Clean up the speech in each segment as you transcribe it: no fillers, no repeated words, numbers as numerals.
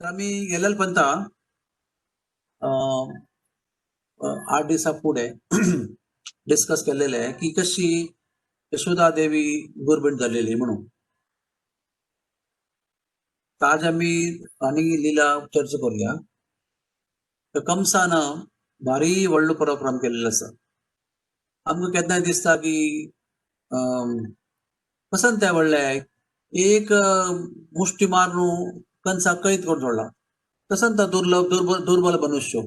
तर आम्ही गेलेलो पंता 8 दिवसा पुढे डिस्कस केलेले आहे की कशी यशोदा देवी गुरबीण झालेली म्हणून. तर आज आम्ही आणि लीला चर्चा करूया. तर कंसान भारी व्हडलो पराक्रम केलेलो आसा. आमकां केन्नाय दिसता की पसंत त्या व्हडले एक मुष्टी मारून कंसाक कैद करून सोडला. कसं दुर्बल मनुष्य.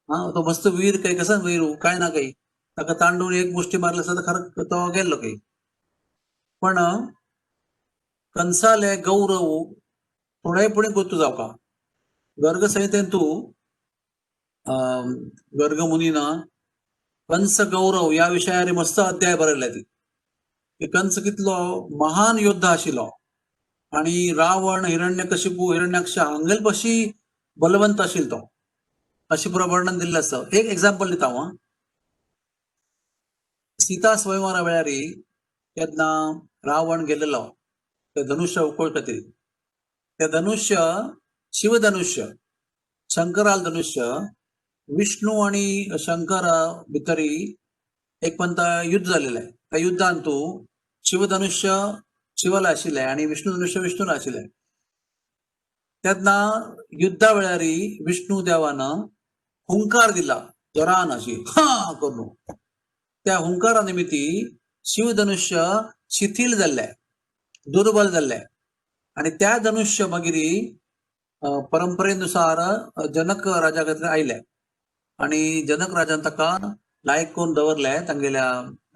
तो मस्त वीर काही कसं वीर काय ना काही ताका तांडून एक मुष्टी मारलं असता तर खरं तो गेल्लो काही. पण कंसाले गौरव थोडेपुणे गोतू जावका. गर्ग संहितेन तू गर्ग मुनीना कंस गौरव या विषयार मस्त अध्याय बरयला ती. कंस कितलो महान योद्धा आशिल्लो आणि रावण हिरण्यकशिपू हिरण्याक्ष हांगेल पशी बलवंत आशिल्लो तो अशी वर्णन दिल्लें आसा. एक एक्झाम्पल दिता हांव. सीता स्वयंवरा वेळारी केन्ना रावण गेलेलो ते धनुष्य उखळ खातीर. ते धनुष्य शिवधनुष्य शंकराल धनुष्य विष्णू आणि शंकर भितरी एक पंत युद्ध झालेलं आहे. त्या युद्धांत तू शिवधनुष्य शिवाला आशिल्ले आणि विष्णू धनुष्य विष्णूला आशिल्ले. तेन्ना युद्धा वेळारी विष्णू देवानं हुंकार दिला जोरान अशी हा करून. त्या हुंकारा निमित्ती शिवधनुष्य शिथिल जाल्ले दुर्बल जाल्ले आणि त्या धनुष्य मागिरी परंपरेनुसार जनक राजा खातीर आयले आणि जनक राजान ताका लायक करून दवरले तांगेल्या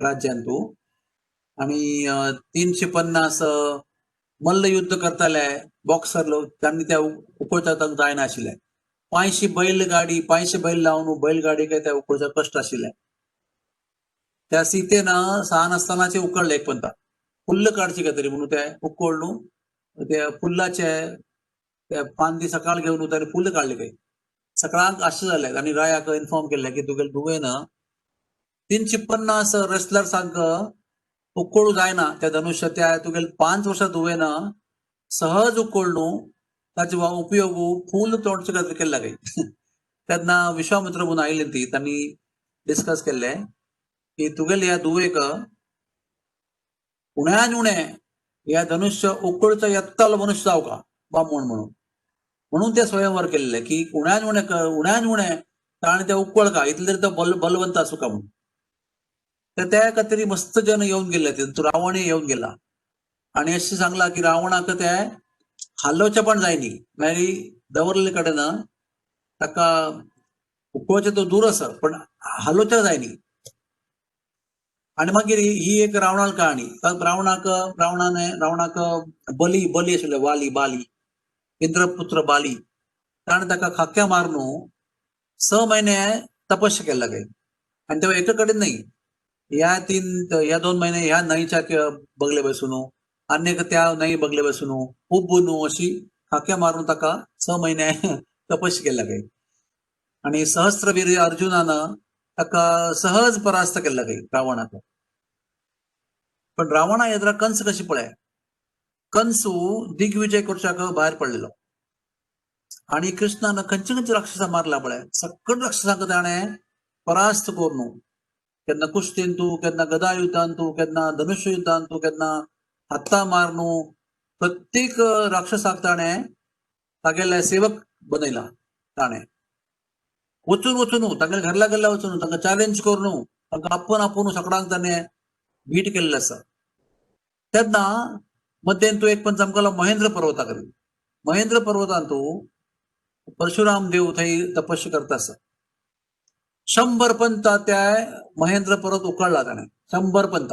राज्यान तू. आणि 350 मल्ल युद्ध करताले बॉक्सर लोक त्यांनी त्या उखळच्याक जायना आशिल्ले. 500 बैलगाडी 500 बैल लावून बैलगाडी काय त्या उखळच्या कष्ट आशिल्ले. त्या सीतेनं सहा आसतनाचे उखळले एक पंता फुल्ल काडची काय तरी म्हणून ते उखळ न्हू त्या फुल्लाचे त्या पांदी सकाळ घेवन ताणें फुल्ल काडले काही. सकाळांक अशें जालें आनी रायाक इन्फॉर्म केलें की तुगेले धुवेन 350 रेसलर्सांक उखळू जायना त्या धनुष्य त्या तुगेले 5 वर्सां धुवेन सहज उखळ न्हू ताचे उपयोग फूल तोडचे खातीर केल्ला काही. तेन्ना विश्वामित्र म्हणून आयले ती तांणी डिस्कस केल्लें की तुगेले ह्या धुवेक उण्यान उणें ह्या धनुष्य उखळचो येतालो मनुष्य जावका बामण म्हणून ते स्वयंवर केल्ले की उण्यान उणें ताणें ते उखळका इतले तरी तो बलवंत आसूं का म्हणून. तर त्या खातीर मस्त जन येवन गेले तितून रावणय येवन गेला आणि अशें सांगला की रावणाक ते हालोवचें पण जायनी. मागीर दवरले कडेन ताका उखळचें तो दूर आसा पण हालोवचें जायनी. आणि मागीर ही एक रावणाल कहाणी. रावणाक बली आशिल्लो बाली इंद्रपुत्र बाली ताणें ताका खाक्या मारून 6 महिने तपश्य केला काही. आणि तेव्हा एका कडेन नाही ह्या 2 महिने ह्या न्हंयच्या बगले बसून अन्य त्या न्हंय बगले बसून उब्बून अशी खाक्या मारून ताका 6 महिने तपश्य केला काही. आणि सहस्त्रवीर अर्जुनानं ताका सहज परास्त केला काही रावणाक. पण रावणा येद्रा कंस कशी पळय कंसू दिग्विजय करच्याक भायर पडलेलो आणि कृष्णानं खंयची राक्षसां मारला पळय सकट राक्षसांक ताणें परास्त करून. केन्ना कुस्तीन तू केन्ना गदा युद्धान तू केन्ना धनुष्य युद्धान तू केन्ना हत्ता मारून प्रत्येक राक्षसाक ताणें तागेले सेवक बनयला. ताणें वचून तांगेले घरला वचून तांकां चॅलेंज करून तांकां आपून सगळ्यांक ताणें बीट केल्लें आसा. तेन्ना मध्येन तू एक पंच आमकां महेंद्र पर्वताक. महेंद्र पर्वतान तू परशुराम देव थंय तपश्य करता आसा. 100 पंत त्या महेंद्र पर्वत उखळला ताणें 100 पंत.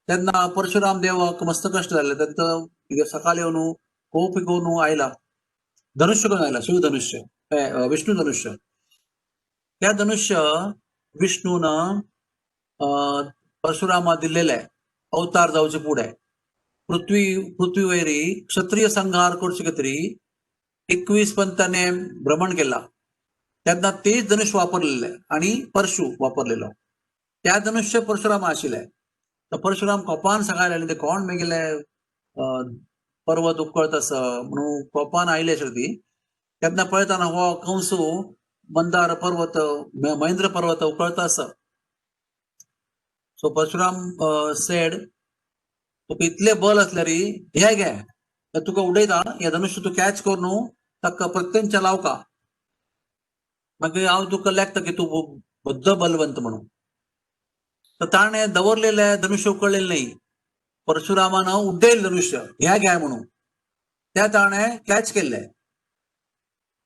तेन्ना परशुराम देवाक मस्त कश्ट जाले. तेन्ना सकाळी येवन खूब घेवन आयला धनुष्य घेवन आयला शिवधनुष्य विष्णू धनुष्य. त्या धनुष्य विष्णून परशुरामा दिल्लेले अवतार जावचे पुढे पृथ्वी वयरी क्षत्रिय संहार करचे खातीर 21 पंतांनी भ्रमण केला. तेन्ना तेच धनुष्य वापरलेले आणि परशु वापरलेलो. त्या धनुष्य परशुराम आशिल्ले. तर परशुराम कोपान सांगायले ते कोण मेगेले पर्वत उखळत आसा म्हणून कोपान आयले आशिल्ले ती. तेन्ना पळयताना हो कंसू मंदार पर्वत महेंद्र पर्वत उकळता आसा. सो परशुराम सेड, तुका इतले बल असल्यार हे घे, तुका उडयता, हे धनुश्य तू कॅच कर न्हू, ताका प्रत्यंच्या लावका, मागीर हांव तुका लेखता की तू बद्द बलवंत म्हणून. तर ताणें दवरलेले धनुष्य उकळलेले नाही, परशुरामान उड्डयले धनुष्य ह्या घ्या म्हणून, त्या ताणें कॅच केल्ले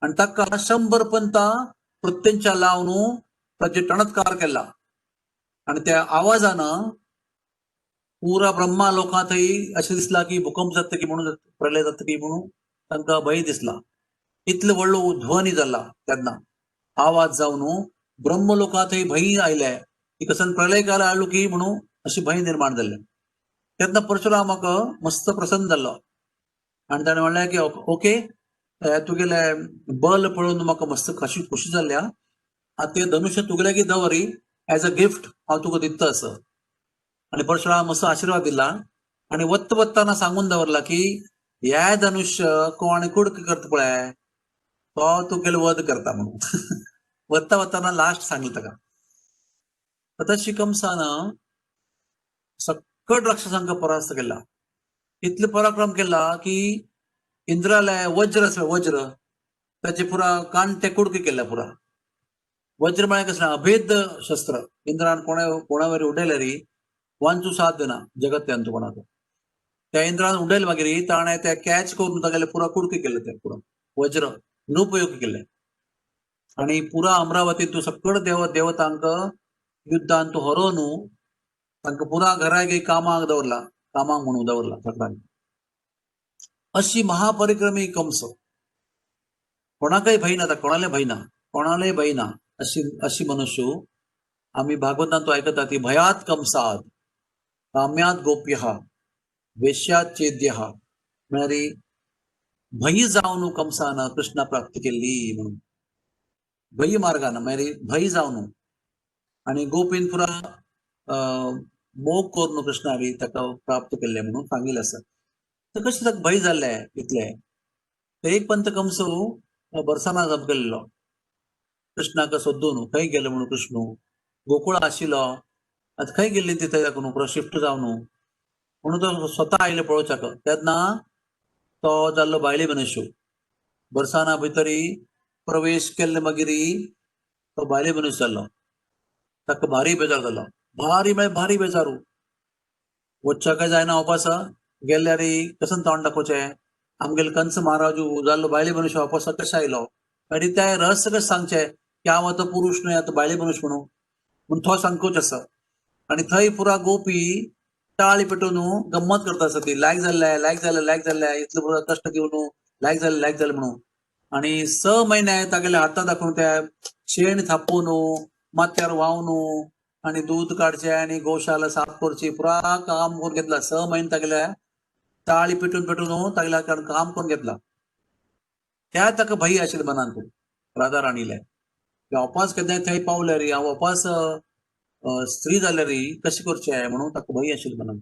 आणि ताका 100 पंता प्रत्यंच्या लावन ताचे टणत्कार केला. आणि त्या आवाजानं पुरा ब्रह्मा लोकांतही अशें दिसला की भूकंप जाता की म्हणून, प्रलय जाता की म्हणून तांकां भंय दिसला. इतलो व्हडलो ध्वनी जाला तेन्ना, आवाज जावन ब्रह्म लोकांतही भंय आयले की कसन प्रलय काल आलो की म्हणून अशी भंय निर्माण जाल्ले. तेन्ना परशुरामाक मस्त प्रसन्न जाल्लो आणि ताणें म्हणलें की ओके, तुगेले बल पळोवन म्हाका मस्त खुशी जाल्ल्या, ते धनुश्य तुगेल्यागी दवरी, एज अ गिफ्ट हांव तुका दिता असं. आणि परशुराम असो आशीर्वाद दिला आणि वत्ताना सांगून दवरला की हे धनुष्य कोण कुडक करता पळय तो तुगेलो वध करता म्हणून. वत्ताना लास्ट सांगले ताका. तशी कंसान सकट राक्षसांक परास्त केला. इतले पराक्रम केला की इंद्राले वज्र त्याचे पुरा कांटे कुडके केले पुरा. वज्र म्हळ्यार कसलें अभेद शस्त्र. इंद्रान कोणावर उडयल्यार वांचू साथ देना जगत्यान तू कोणाक. त्या इंद्रान उडयले मागीर ताणें ते कॅच करून तागेले पुरा कुडके केले, ते पुरा वज्र निरुपयोगी केले. आणि पुरा अमरावतीत तू सकट देवतांक युद्धान तू हरोवन तांकां पुरा घराक कामाक दवरला, कामाक म्हणून दवरला सगळ्यांक. अशी महापरिक्रमी कंस, कोणाकय भंय ना, कोणालाय भंय ना, अशी मनुष्य आम्ही भागवतांत तो आयकता ती भयात कंसात काम्यात गोप्यः वेश्यात चेद्यः, म्हळ्यार भंय जावन कंसान कृष्णा प्राप्त केली म्हणून. भंय मार्गान म्हळ्यार भंय जावन आणि गोपीन पुरा मोग करून कृष्णारी ताका प्राप्त केले म्हणून सांगिल्लें आसा. तर कशें ताका भंय जाल्ले इतले. एक पंत कंस बरसाना जप केल्लो कृष्णाक सोदून, खंय गेलो म्हणून कृष्ण गोकुळ आशिल्लो, आतां खंय गेल्ली ती थंय दाखोवन पुरो शिफ्ट जावन म्हणून तो स्वता आयलो पळोवच्याक. तेन्ना तो जाल्लो भायले मनुष्य. बरसाना भितरी प्रवेश केल्ले मागीर तो भायले मनुष्य जाल्लो. ताका भारी बेजार जालो, भारी म्हळ्यार भारी बेजारू. वचच्याकय जायना वापस, गेल्यार कसन तोंड दाखोवचें. आमगेलो कंस महाराजू जाल्लो भायले मनुष्य वापस कशें आयलो, आनी ते रहस्य कशें सांगचें की हांव आतां पुरुष न्हय, आतां भायले मनुष्य म्हणून तो सांगूच आसा. आणि थंय पुरा गोपी टाळी पेटून गंमत करता आसा ती, लायक जाल्ले इतलो पुरो कश्ट घेवन लायक जाले म्हणून. आणि 6 म्हयने तागेले हाता दाखोवन त्या शेण थापून माथ्यार व्हांवन आणि दूध काडचें आणि गोशाला साफ करची, पुरा काम करून घेतला. 6 म्हयने तागेले टाळी पेटून तागेल्या काम करून घेतला. त्या ताका भंय आशिल्ले मनांत राधा राणीले. वापस केन्नाय थंय पावल्यार हांव वापस स्त्री जाल्यार कशें करचें म्हणून ताका भंय आशिल्लो मनांत.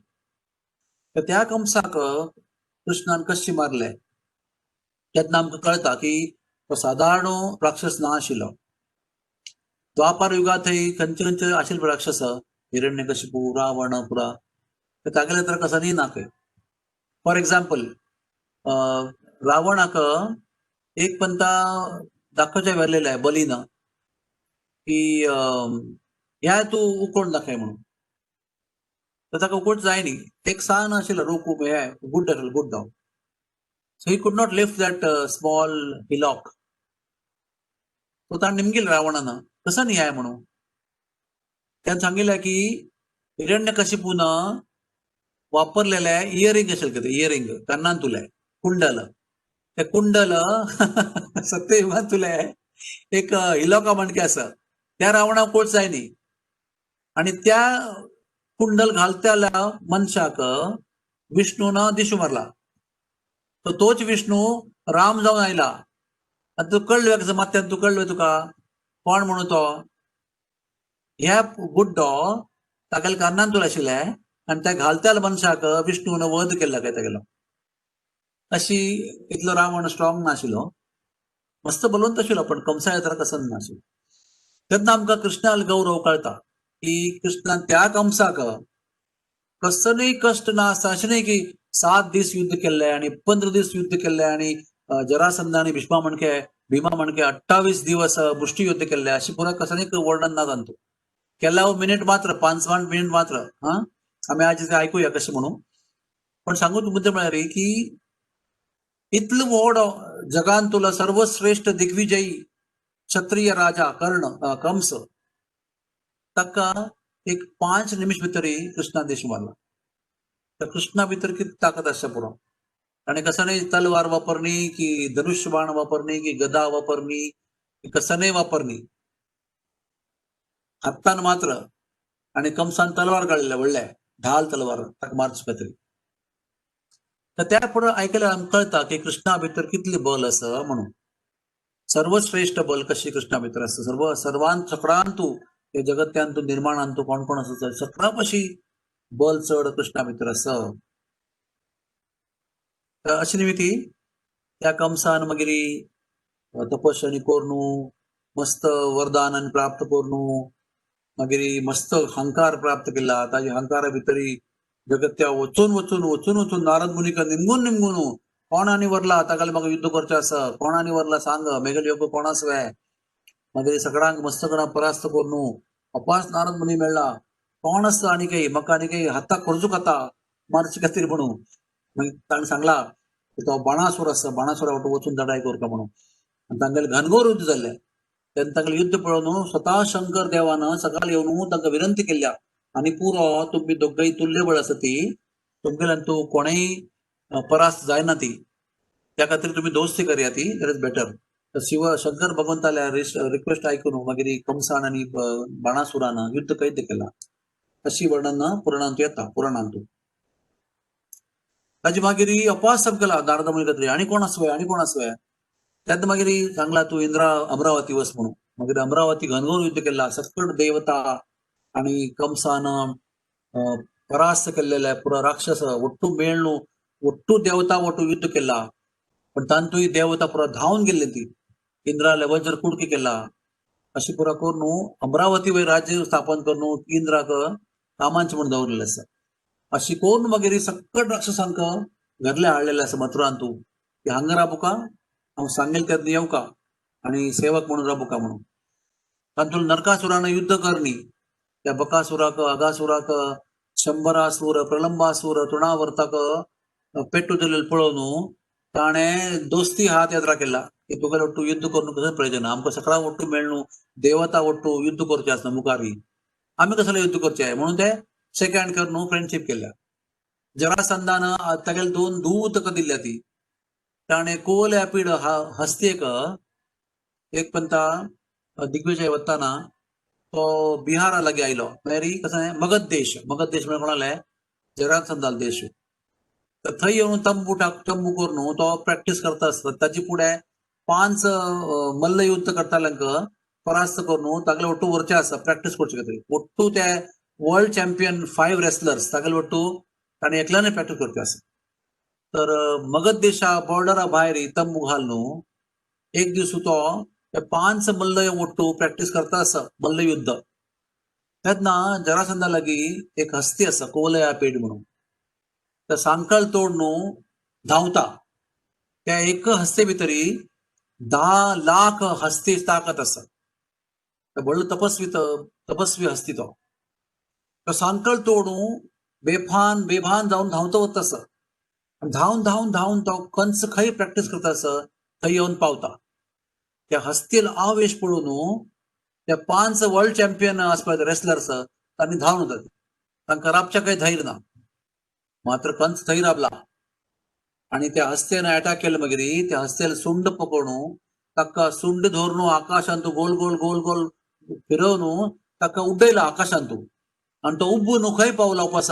तर त्या कंसाक कृष्णान कशें मारले तेन्ना आमकां कळटा की तो साधारण राक्षस ना आशिल्लो. द्वापार युगात थंय खंयचे आशिल्ले राक्षस, हिरण्यकशिपू, रावण पुरा, तागेले तर कसंय ना खंय. फॉर एक्झाम्पल रावणाक एक पंता दाखोवचें व्हेल्लेलें बलीन की ह्या तूं उकोवन दाखय म्हणून. तर ताका उकोवच जाय न्ही. एक सान आशिल्लो रूख गुड्ड आशिल्लो Guddo. So he could not lift that small hillock. तो ताण निमगेलो रावणान, कसा न्याय म्हणून. त्यानं सांगिल्लें की हिरण्यकशिपून वापरलेले इयरिंग आशिल्ले, ते इयरिंग कानान तुले, कुंडल. ते कुंडल सत्ययुगान तुले एक हिलोका मणके आसा, त्या रावणाक कोच जाय न्ही. आणि त्या कुंडल घालत्या मनशाक विष्णून दिशू मारला. तो तोच विष्णू राम जावन आयला. आतां तू कळ्ळें कसं माथ्यान तू कळ्ळें तुका कोण म्हणून तो. ह्या गुड्डो तागेल्या कानान तुला आशिल्ले आणि त्या घालत्या मनशाक विष्णून वध केला काय तागेलो. अशी इतलो रावण स्ट्रॉंग नाशिल्लो मस्त बलवंत आशिल्लो पण कंसा येतार कसं नाशिल्लो. तेन्ना आमकां कृष्णाल गौरव कळटा की कृष्णान त्या कंसाक कसलंय कष्ट ना आसता. अशें न्ही की 7 दीस युद्ध केल्ले आणि 15 दीस युद्ध केल्ले आणि जरासंध आणि भीमा म्हणके 28 दिवस मुष्टी युद्ध केल्ले अशी पुरा कसं वर्णन ना तांतू केला हो मिनिट मात्र 5 मिनिट मात्र हा आम्ही आज ते ऐकूया कशें म्हणून. पण सांगून मुद्दे म्हळ्यार की इतलो व्हड जगान तुला सर्वश्रेष्ठ दिग्विजयी क्षत्रिय राजा कंस ताका एक 5 निमिष भितर कृष्णा देश मारला. तर कृष्णा भितर किती ताकद आसता पुरो. आणि कसं नाही तलवार वापरणी की धनुष्य बाण वापरणी की गदा वापरणी की कसं नाही वापरणी हातान मात्र आणि कंसान तलवार काढलेल्या व्हडल्या ढाल तलवार ताका मारची तरी. तर त्या पुढे ऐकल्यार आमकां कळटा की कृष्णा भितर कितली बल आसा म्हणून. सर्वश्रेष्ठ बल कशी कृष्णा भितर आसता. सर्वांत सगळ्यांत तूं हे जगत्यान तूं निर्माणान तूं कोण कोण आसा सगळ्या कशी बल चढ कृष्णा भितर आसा. अशे निमित्ती त्या कंसान मागीर तपस्यानी कोरनू मस्त वरदानान प्राप्त कोरनू मागीर मस्त हंकार प्राप्त केला. ताजे हंकारा भितर जगत्या वचून वचून वचून वचून नारद मुनीक निमगून निमगून कोणानी वरला ताका म्हाका युद्ध करचें आसा कोणानी वरला सांग मेगल योग कोण आसवे मागीर सगळ्यांक मस्तकडां परास्त कोरनू अपास नारद मुनी मेळ्ळा कोण आसता आनी काही म्हाका आनी काही हाताक खर्जूक खाता मारचे खातीर म्हणून. मागीर ताणें सांगला तो बाणासूर आसा बाणासुरा वचून लढाई करता म्हणून. आनी तांगेलें घनघोर युद्ध जाल्लें. तेन्ना तांगेलें युद्ध पळोवन स्वता शंकर देवान सकाळ येवन तांकां विनंती केल्या आनी पुरो तुमी दोगय तुल्यबळ आसा ती तुमगेल्यान तूं कोणेय परास्त जायना ती त्या खातीर तुमी दोस्ती करया ती that is better. Shiv Shankar भगवंताल्या रिक्वेस्ट आयकून मागीर कंसान आनी बाणासुरान युद्ध कैद केला. अशी वर्णन पुराणांत येता पुराणांत. ताजे मागीर अपास केला नारद मुनी खातीर आनी कोण आसवे तेन्ना मागीर सांगला तूं इंद्रा अमरावती वच म्हणून. मागीर अमरावती घनघोर युद्ध केला सकट देवता आणि कंसान परास्त केल्लेले पुरो राक्षस ಒಟ್ಟು मेळणू ಒಟ್ಟು देवता ಒಟ್ಟು युद्ध केला. पण तांतूय देवता पुरो धांवन गेल्ली ती इंद्राले वज्र कुडकी केला. अशी पुरा करून अमरावती वयर राज्य स्थापन करून इंद्राक कामांच म्हणून दवरलेले आसा. अशी करून मागीर सकट राक्षसांक घरले हाडलेले आसा मथुरांतू की हांगा राबुका हांव सांगेल तेन्ना येवका आणि सेवक म्हणून राबुका म्हणून. तातूंत नरकासुरान युद्ध करनी त्या बकासुराक अगासुराक शंभरासूर प्रलंबासूर तृणावर्ताक पेट्टू दिल्लेले पळोवन ताणें दोस्ती हात यात्रा केला की तुगेले ಒಟ್ಟು युद्ध करून कसं प्रयोजन आमकां सगळ्यांक ಒಟ್ಟು मेळणू देवता ಒಟ್ಟು युद्ध करचें आसना मुखारी आमी कसले युद्ध करचें म्हणून ते सेकंड करून फ्रेंडशीप केल्या. जरासंधान तागेले 2 दूत दिल्ल्या ती ताणें कोल्या पीड हस्तेक एक पंता दिग्विजय वताना तो बिहारा लागी आयलो म्हळ्यार कसं मगध देश म्हणजे कोणाले जरासंधाल देश. तर थंय येवन तंबू करून तो प्रॅक्टीस करता आसता ताचे फुडें 5 मल्ल युद्ध करताल्यांक परास्त करून तागेले ಒಟ್ಟು वरचें आसा प्रॅक्टीस करचे खातीर. ಒಟ್ಟು ते वर्ल्ड चॅम्पियन 5 रेसलर्स तागेले ಒಟ್ಟು ताणें एकल्यानूय प्रॅक्टीस करचे आसा. तर मगध देशा बॉर्डरा भायर तंबू घालून एक दीस तो 5 मल्ल ಒಟ್ಟು प्रॅक्टीस करता आसा मल्ल युद्ध. तेन्ना जरासंधा लागीं एक हस्ती आसा कोवलया पेड म्हणून. त्या सांकळ तोड धांवता त्या एक हस्ते भितर 10 लाख हस्ती ताकद आसा. व्हडलो तपस्वी हस्ती तो सांकळ तोडून बेभान जावन धांवतो वता आसा. धांवन तो कंस खंय प्रॅक्टीस करता आसा थंय येवन पावता. त्या हस्तील आवेश पळोवन त्या 5 वर्ल्ड चॅम्पियन आसपा रेसलर्स तांणी धांवन वतात. तांकां राबचें काही धैर्य ना. मात्र कंस थंय राबला आणि त्या हस्त्यान अटॅक केलं मागीर त्या हस्त्याला सुंड पकडून ताका सुंड धरून आकाशांत गोल गोल गोल गोल फिरवून ताका उड्डयला आकाशांत आणि तो उब्बून खंय पावला उपास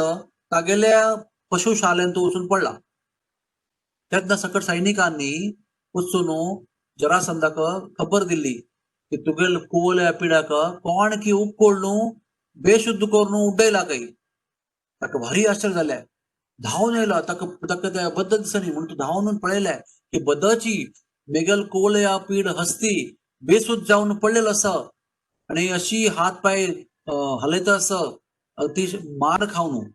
तागेल्या पशुशालेंत वचून पडला. तेन्ना सकट सैनिकांनी वचून जरासंधाक खबर दिल्ली की तुगेल कुवल्या पिडाक कोण की उपकोळून बेशुद्ध करून उड्डयला काही. ताका भारी आश्चर्य जालें. धांवन येयलो ताका त्या बद्द दिसनी म्हणून तो धांवन पळयलें की बद्दची मेगल कोल या पीड हस्ती बेसूद जाऊन पडलेलं असं आणि अशी हात पाय हलयत असं अतिशय मार खाऊन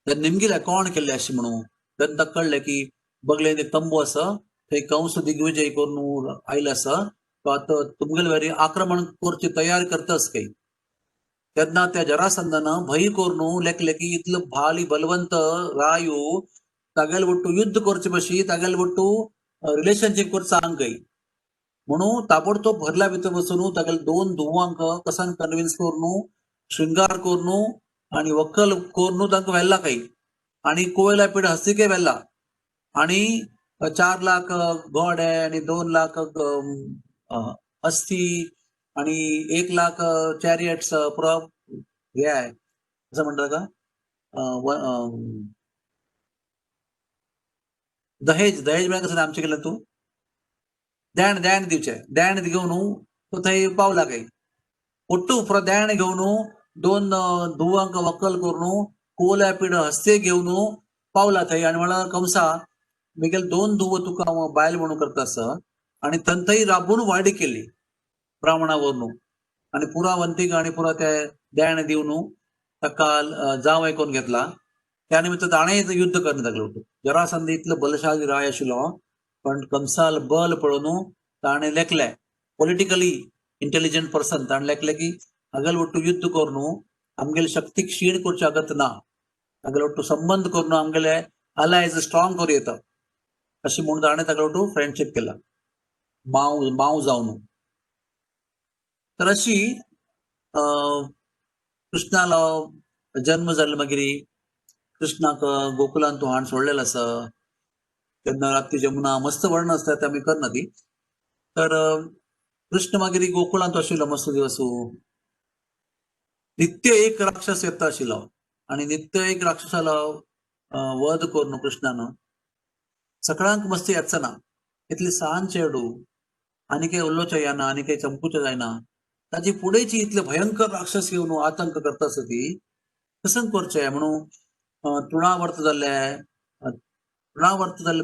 तर निमगेल्या कोण केले अशी म्हणून तेन्ना कळलें की बगलेन एक तंबू असं थंय कंस दिग्विजय करून आयला असं तो आता तुमगेले वरी आक्रमण करची तयारी करतास काही तेन्ना त्या जरासंधानं भय करून लेखले की इतलं भाली बलवंत रायू तागेल ಒಟ್ಟು युद्ध करचे बशी तागेल ಒಟ್ಟು रिलेशनशिप करचा काही म्हणून ताबडतोब भरला भितर बसून तागेल 2 धुवांक कसान कन्व्हिन्स करून शृंगार करून आणि वक्कल करून तांकां व्हेल्ला काही आणि कोयला पीड हस्तिके व्हेल्ला आणि 4 लाख घोडे आणि 2 लाख हस्ती आणि 1 लाख चॅरियट्स पुरो हे आहे असं म्हणतात का दहेज दहेज म्हणजे कसं आमचे केलं तू देण देण दिवचे देण घेऊन तो थंय पावला काही ಒಟ್ಟು ಪ್ರದಾನ घेऊन 2 धुवांक वक्कल करून कोल्या पिढ हस्ते घेऊन पावला थंय आणि म्हणला कंसा मिगेल 2 धुव तुका बायल म्हणून करता असं आणि तंतही राबून वाडी केली ब्राह्मणावरून आणि पुरा वंतीक आणि पुरा त्या देण दिवन ताका जाव ऐकून घेतला त्या निमित्त ताणें युद्ध करण्यात लागलो होतो जरासंध इतलं बलशाली राय आशिल्लो पण कंसाल बल पळोवन ताणें लेखले पॉलिटिकली इंटेलिजंट पर्सन ताणें लेखले की हागेल ಒಟ್ಟು युद्ध करून आमगेले शक्ती क्षीण करची आगत ना हागेल ಒಟ್ಟು संबंध करून आमगेले अलायज स्ट्रॉंग करूं येता अशी म्हणून ताणें तागेल ಒಟ್ಟು फ्रेंडशिप केला माव जावन तर अशी कृष्णाला जन्म जाल्लो मागीर कृष्णाक गोकुलांत तो हाण सोडलेलो आसा तेन्ना राती जमुना मस्त वर्णन आसता ते आमी करना ती तर कृष्ण मागीर गोकुळांत आशिल्लो मस्त दिवस नित्य एक राक्षस येता आशिल्लो आणि नित्य एक राक्षसाला वध करून कृष्णानं सकाळांक मस्त येचना इतली सांज चेडू आनी काही उल्लोवचें जायना आनी काही चंपूचें जायना ताची फुडेची इतले भयंकर राक्षस येवन आतंक करता आसता ती कसं करचें म्हणून तृणावर्त जाल्ले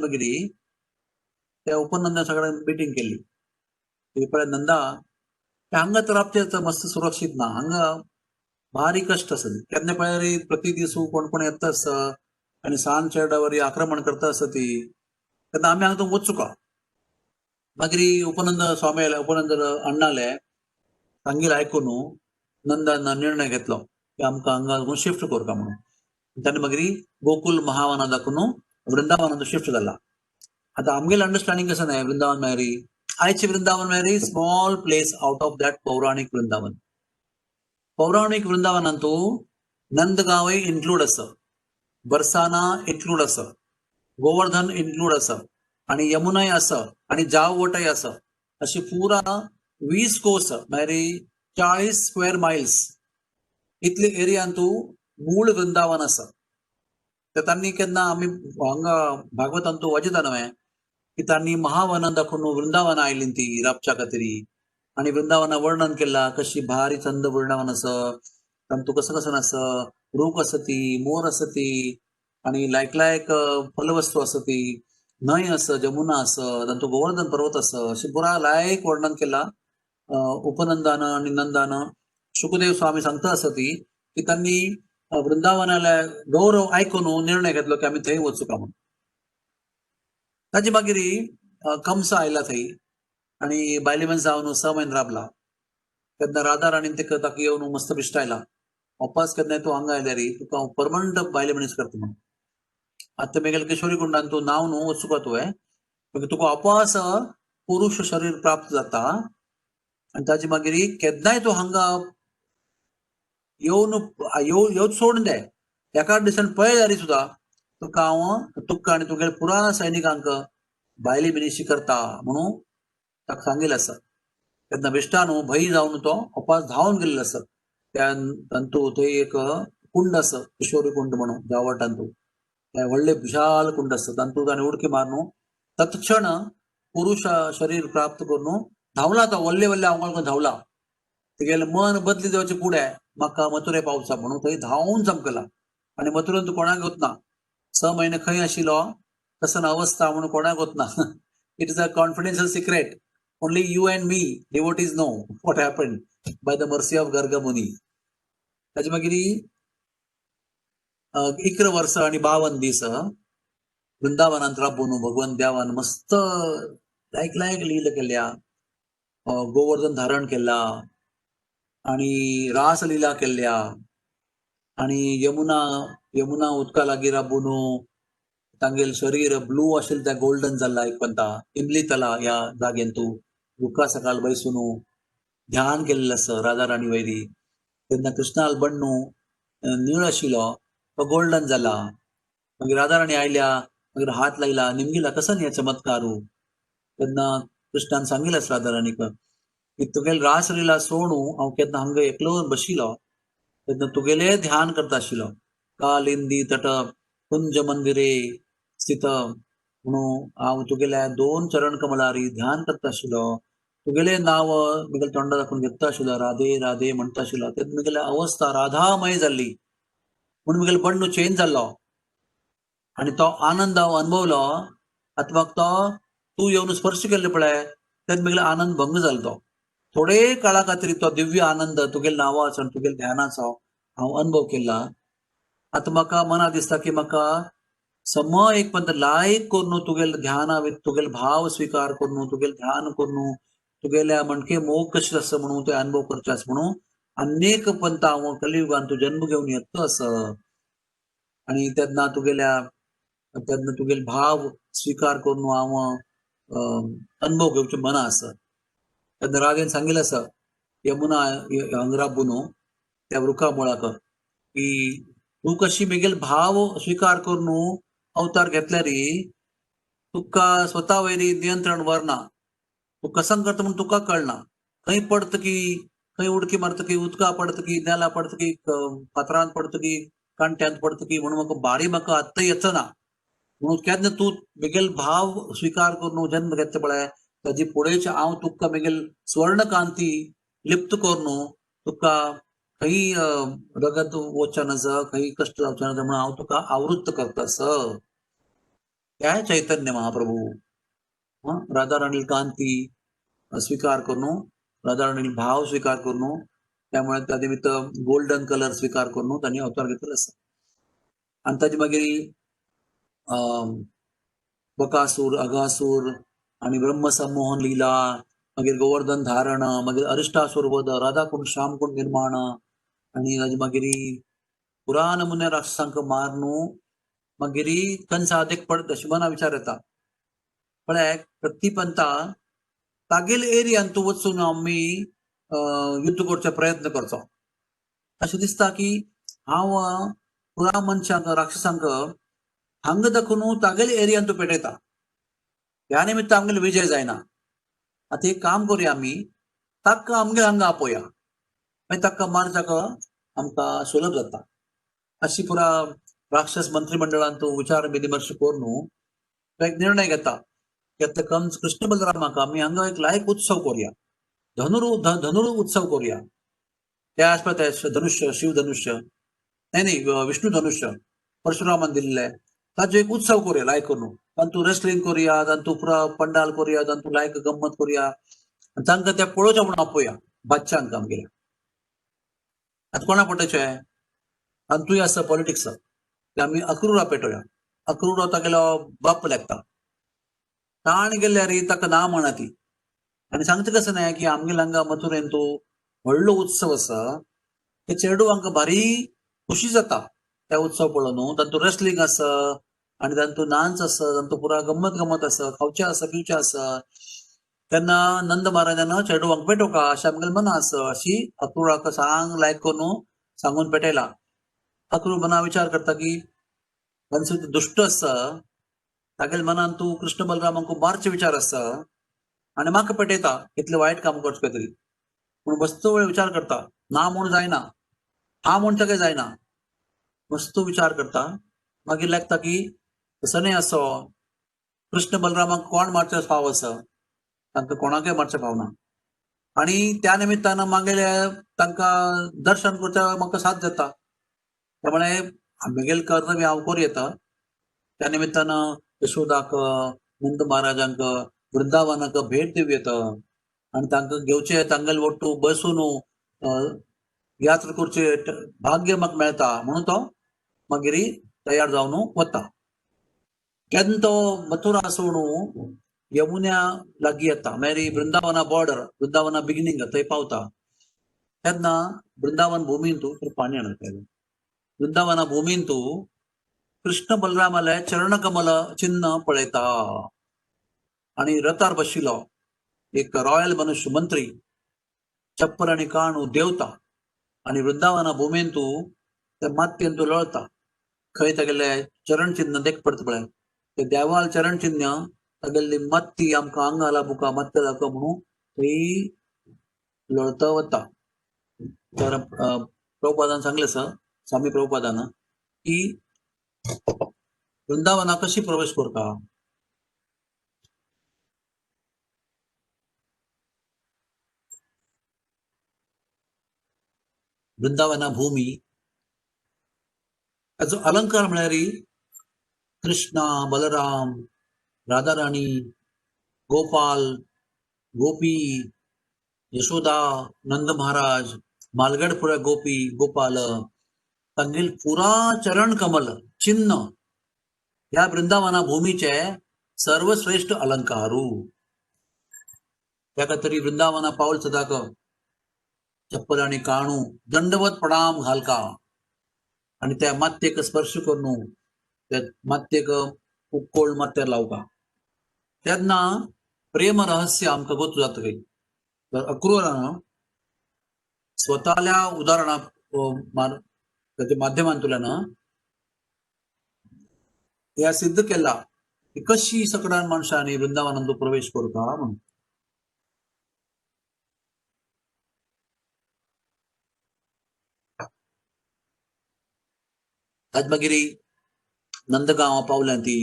मागीर त्या उपनंदान सगळ्यांक मिटींग केली नंदा हांगा तर राबचे मस्त सुरक्षीत ना हांगा भारी कष्ट आसा केन्ना पळय प्रति दीस कोण कोण येता आसता आनी सांज चेड्यावरी आक्रमण करता आसता ती तेन्ना आमी हांगा वचूं का मागीर उपनंद स्वामी आयले उपनंद अण्णाले सांगिल्लें आयकून नंदान निर्णय घेतलो की आमकां हांगा शिफ्ट करता म्हणून ताणें मागीर गोकुल महावना दाखून वृंदावनांत शिफ्ट जाला आता आमगेलें अंडरस्टँडिंग कसं नाही वृंदावन मेरी आयचे वृंदावन मेरी small place out of that pauranik Vrindavan पौराणिक वृंदावनांत नंदगांव इन्क्लूड आसा बरसाना इन्क्लूड आसा गोवर्धन इन्क्लूड आसा आणि यमुनाय आसा आणि जाववटय आसा अशी पुरा 20 कोस मेरी 40 स्क्वेअर माइल्स इतली एरियांत मूळ वृंदावन आसा तर तांणी केन्ना आमी हांगा भागवतांत वाचिता न्हय की तांणी महावनांत दाखोवन वृंदावन आयली ती राबच्या खातीर आणि वृंदावना वर्णन केला कशी भारी चंद वृंदावन आसा तांतू कसं कसं आसा रूख आसा ती मोर आसा ती आणि लायक फलवस्तू आसा ती न्हंय आसा जमुना आसा तांतू गोवर्धन पर्वत आसा अशी पुरा लायक वर्णन केला उपनंदान आणि नंदान शुकदेव स्वामी सांगता आसा ती की तांणी वृंदावनाला गौरव आयकून निर्णय घेतलो की आमी थंय वचूं का म्हणून ताचे मागीर कंस आयला थंय आणि बायलेमन जावन 6 म्हयने राबला तेन्ना राधा राणी ताका येवन मस्त बिश्टायला वापस केन्ना तूं हांगा आयल्या रे तुका हांव परमनंट बायले मनीस करता म्हणून आतां मेगेल किशोरी कुंडान तूं नांव न्हू वचूं का तुवें तुका वापस पुरुष शरीर प्राप्त जाता आणि ताचे मागीर केन्नाय तूं हांगा येवच सोडून दे एका दिसान पळय जाल्यार सुद्दां तुका हांव तुका आनी तुगेल्या पुरा सैनिकांक बायले मिनिशी करता म्हणून ताका सांगिल्लें आसा तेन्ना बेश्टा न्हू भंय जावन तो वापस धांवन गेल्लो आसा त्या तांतू थंय एक कुंड आसा किशोरी कुंड म्हणून जावटांत व्हडले विशाल कुंड आसा तांतू ताणें उडकी मारून तत्क्षण पुरुष शरीर प्राप्त करून धांवला तो व्हडले व्हडले आंघोळ धांवला तेगेलें मन बदली जावचे फुडें म्हाका मथुरे पावचा म्हणून थंय धांवून चमकला आनी मथुरेंत कोणाक वचना 6 म्हयने खंय आशिल्लो कसं अवस्था म्हणून कोणाक वचना It is a confidential secret. Only you and me, devotees, know what happened by the mercy of Garga Muni. ताजे मागीर 11 वर्सां आणि 52 दीस वृंदावनांत राबून भगवान देवान मस्त लायक लीला केल्या. गोवर्धन धारण केला आणि रासलीला केल्या आणि यमुना उदका लागीं राबून तांगेल शरीर ब्लू आशिल्लें तें गोल्डन जाल्ला एक पंता इमलीतला ह्या जागेन तूं दुःखा सकाळ बैसून ध्यान केल्लें आसा राधा राणी वैरी तेन्ना कृष्णाल बण्णू निळ आशिल्लो तो गोल्डन जाला. मागीर राधा राणी आयल्या मागीर हात लायला निमगेला कसं न्ही चमत्कारू. तेन्ना कृष्णान सांगिल्लें राधा राणीक की तुगेल रासलीला सोडू हांव केन्ना हांगा एकलो बशिलो तेन्ना तुगेले ध्यान करता आशिल्लो. कालिंदी तट कुंज मंदिरे स्थित म्हणून हांव तुगेल्या 2 चरण कमलारी ध्यान करता आशिल्लो. तुगेले नाव म्हगेले तोंडा दाखोवन घेता आशिल्लो राधे राधे म्हणटा आशिल्लो. तेन्ना म्हगेली अवस्था राधामय जाल्ली म्हणून म्हगेलो बण्णू चेंज जाल्लो आणि तो आनंद हांव अनुभवलो. आत्माक तो तूं येवन स्पर्श केल्लो पळय तेन्ना म्हगेलो आनंद भंग जालो. तो थोडे काळा खातीर तो दिव्य आनंद तुगेले नावाचो आनी तुगेले ध्यानाचो हांव अनुभव केला. आता म्हाका मना दिसता की म्हाका एक पंत लायक करून तुगेले ध्यान तुगेले भाव स्वीकार करून तुगेले ध्यान करून तुगेल्या मणके मोग कशें आसा म्हणून ते अनुभव करचे आसा म्हणून अनेक पंत हांव कलियुगान तूं जन्म घेवन येता आसा आणि तेन्ना तुगेले भाव स्वीकार करून हांव अनुभव घेवचे मना आसा. तेन्ना राधेन सांगिल्लें आसा यमुना हांगा राबून त्या वृखा मुळाक की तूं कशी म्हगेले भाव स्वीकार करून अवतार घेतल्यार तुका स्वता वयरी नियंत्रण वरना. तूं कसं करता म्हणून तुका कळना. खंय पडतकी खंय उडकी मारतकी उदका पडतकी नेला पडतकी फातरांत पडतकी कांट्यांत पडतकी म्हणून म्हाका आत्ता येचना म्हणून केन्ना तूं म्हगेले भाव स्वीकार करून जन्म घेतले पळय ताजी फुडेंचे हांव तुका म्हगेले स्वर्णकांती लिप्त करून तुका खंय रगत वचचे नजा खंय कश्ट जावचे नजा म्हणून हांव तुका आवृत्त करता आसा. हे चैतन्य महाप्रभू राधा राणी कांती स्वीकार करून राधा राणी भाव स्वीकार करून त्यामुळे त्या निमित्त गोल्डन कलर स्वीकार करून तांणी अवतार घेतलेलो आसा. आनी ताजे मागीर बकासूर अगासूर आणि ब्रह्म संमोहन लीला मागीर गोवर्धन धारण मागीर अरिष्टासूर वध राधाकुंड श्यामकुंड निर्माण आणि ताजे मागीर पुराण मुन्या राक्षसांक मारून मागीर कंस आदेक पडत अशी मना विचार येता पळय प्रती पंता तागेल एरियान तूं वचून आमी युद्ध करचे प्रयत्न करचो. अशें दिसता की हांव पुराण मनशांक राक्षसांक हांगा दाखोवन तागेले एरियान तूं पेटयता. ह्या निमित्त आमगेले विजय जायना. आता एक काम करूया आमी ताका आमगे हांगा आपोवया मागीर ताका मारच्याक आमकां सुलभ जाता. अशी पुरा राक्षस मंत्रिमंडळान तूं विचार विनिमर्श करून एक निर्णय घेता की आता कृष्ण बलरामाक आमी हांगा एक लायक उत्सव करूया. धनुर उत्सव करूया. ते आसपा ते धनुष्य शिव धनुष्य नाही विष्णू धनुष्य परशुरामान दिल्ले ताजो एक उत्सव करूया लायक करून. तातूंत रेस्लिंग करूया तातूंत पुरा पंडाल करूया तातूंत लायक गंमत करूया तांकां त्या पळोवच्या म्हणून आपोवया बादशांक आमगेल्या. आतां कोणा पडचें आनी तुवें आसा पॉलिटिक्स ते आमी अक्रूरा पेटोवया. अक्रूरा तागेलो बाप लागता ताण गेल्यार ताका ना म्हणा ती आनी सांगता कसं न्हय की आमगेल्या हांगा मथुरेन तूं व्हडलो उत्सव आसा ते चेडू हांकां भारी खुशी जाता त्या उत्सव पळोवन. तातूंत रेस्लिंग आसा आनी तातूंत नाच आसा तातूंत पुरा गंमत आसा खावचें आसा पिवचें आसा. तेन्ना नंद महाराजान चेडू हांकां पेटोवका अशें आमगेलें मना आसा. अशी अक्रूराक सांग लायक करून सांगून पेटयला. अक्रूर मना विचार करता की दुष्ट आसा तागेल्या मनान तूं कृष्ण बलरामाक मारचे विचार आसा आनी म्हाका पेटयता इतलें वायट काम करचें खंय तरी पूण बस्तो वेळ विचार करता ना म्हूण जायना हा म्हूण ताका जायना. बस्तो विचार करता मागीर लागता की तसो न्हय असो कृष्ण बलरामाक कोण मारचे फाव आसा तांकां कोणाकय मारचे फावना. आनी त्या निमित्तान मागेले तांकां दर्शन करचें म्हाका साथ जाता. त्यामुळे आमगेलें कर्तव्य हांव करूं येता. त्या निमित्तान यशोदाक नंद महाराजांक वृंदावनाक भेट दिव्यत आणि तांकां घेवचे तांगेल वट्टू बसून यात्रा करचे भाग्य म्हाका मेळटा म्हणून तो मागीर तयार जावन वता. केन्ना तो मथुरा सोडून यमुना लागीं येता मागीर वृंदावना बॉर्डर वृंदावना बिगिनींग थंय पावता तेन्ना वृंदावन भुमीन तूं पाणी हाडटा वृंदावना भुमीन तूं कृष्ण बलरामाले चरणकमल चिन्ह पळयता आणि रथार बशिल्लो एक रॉयल मनुष्य मंत्री चप्पल आणि काणू देवता आणि वृंदावना भुमीन तूं त्या मातयेन तूं लोळता खंय तागेले चरण चिन्ह देख पडता पळय ते देवाल चरण चिन्ह तागेली मत्ती आमकां आंगाला बुका मत्त दाखव म्हणून थंय लोळता वता. तर प्रभुपादान सांगले सर स्वामी प्रभुपादान की वृंदावना कशी प्रवेश करता. वृंदावना भूमी हाचो अलंकार म्हळ्यार कृष्णा बलराम राधाराणी गोपाल गोपी यशोदा नंद महाराज मालगडपुरा गोपी गोपाल तांगेल पुरा चरण कमल चिन्ह ह्या वृंदावना भूमीचे सर्वश्रेष्ठ अलंकारू. त्या तरी वृंदावना पावल सदाक चप्पल आणि काणू दंडवत प्रणाम घालका आणि त्या मात्येक स्पर्श करून त्या मात्येक उक्कोळ मात्यार लावका तेन्ना प्रेम रहस्य आमकां गोतू जाता काही. तर अक्रूरान स्वताल्या उदाहरणा त्याच्या माध्यमांतल्यान हे सिद्ध केला की कशी सगळ्या मनशांनी वृंदावनांत प्रवेश करता म्हणून. आज मागीर नंदगांव पावल्या ती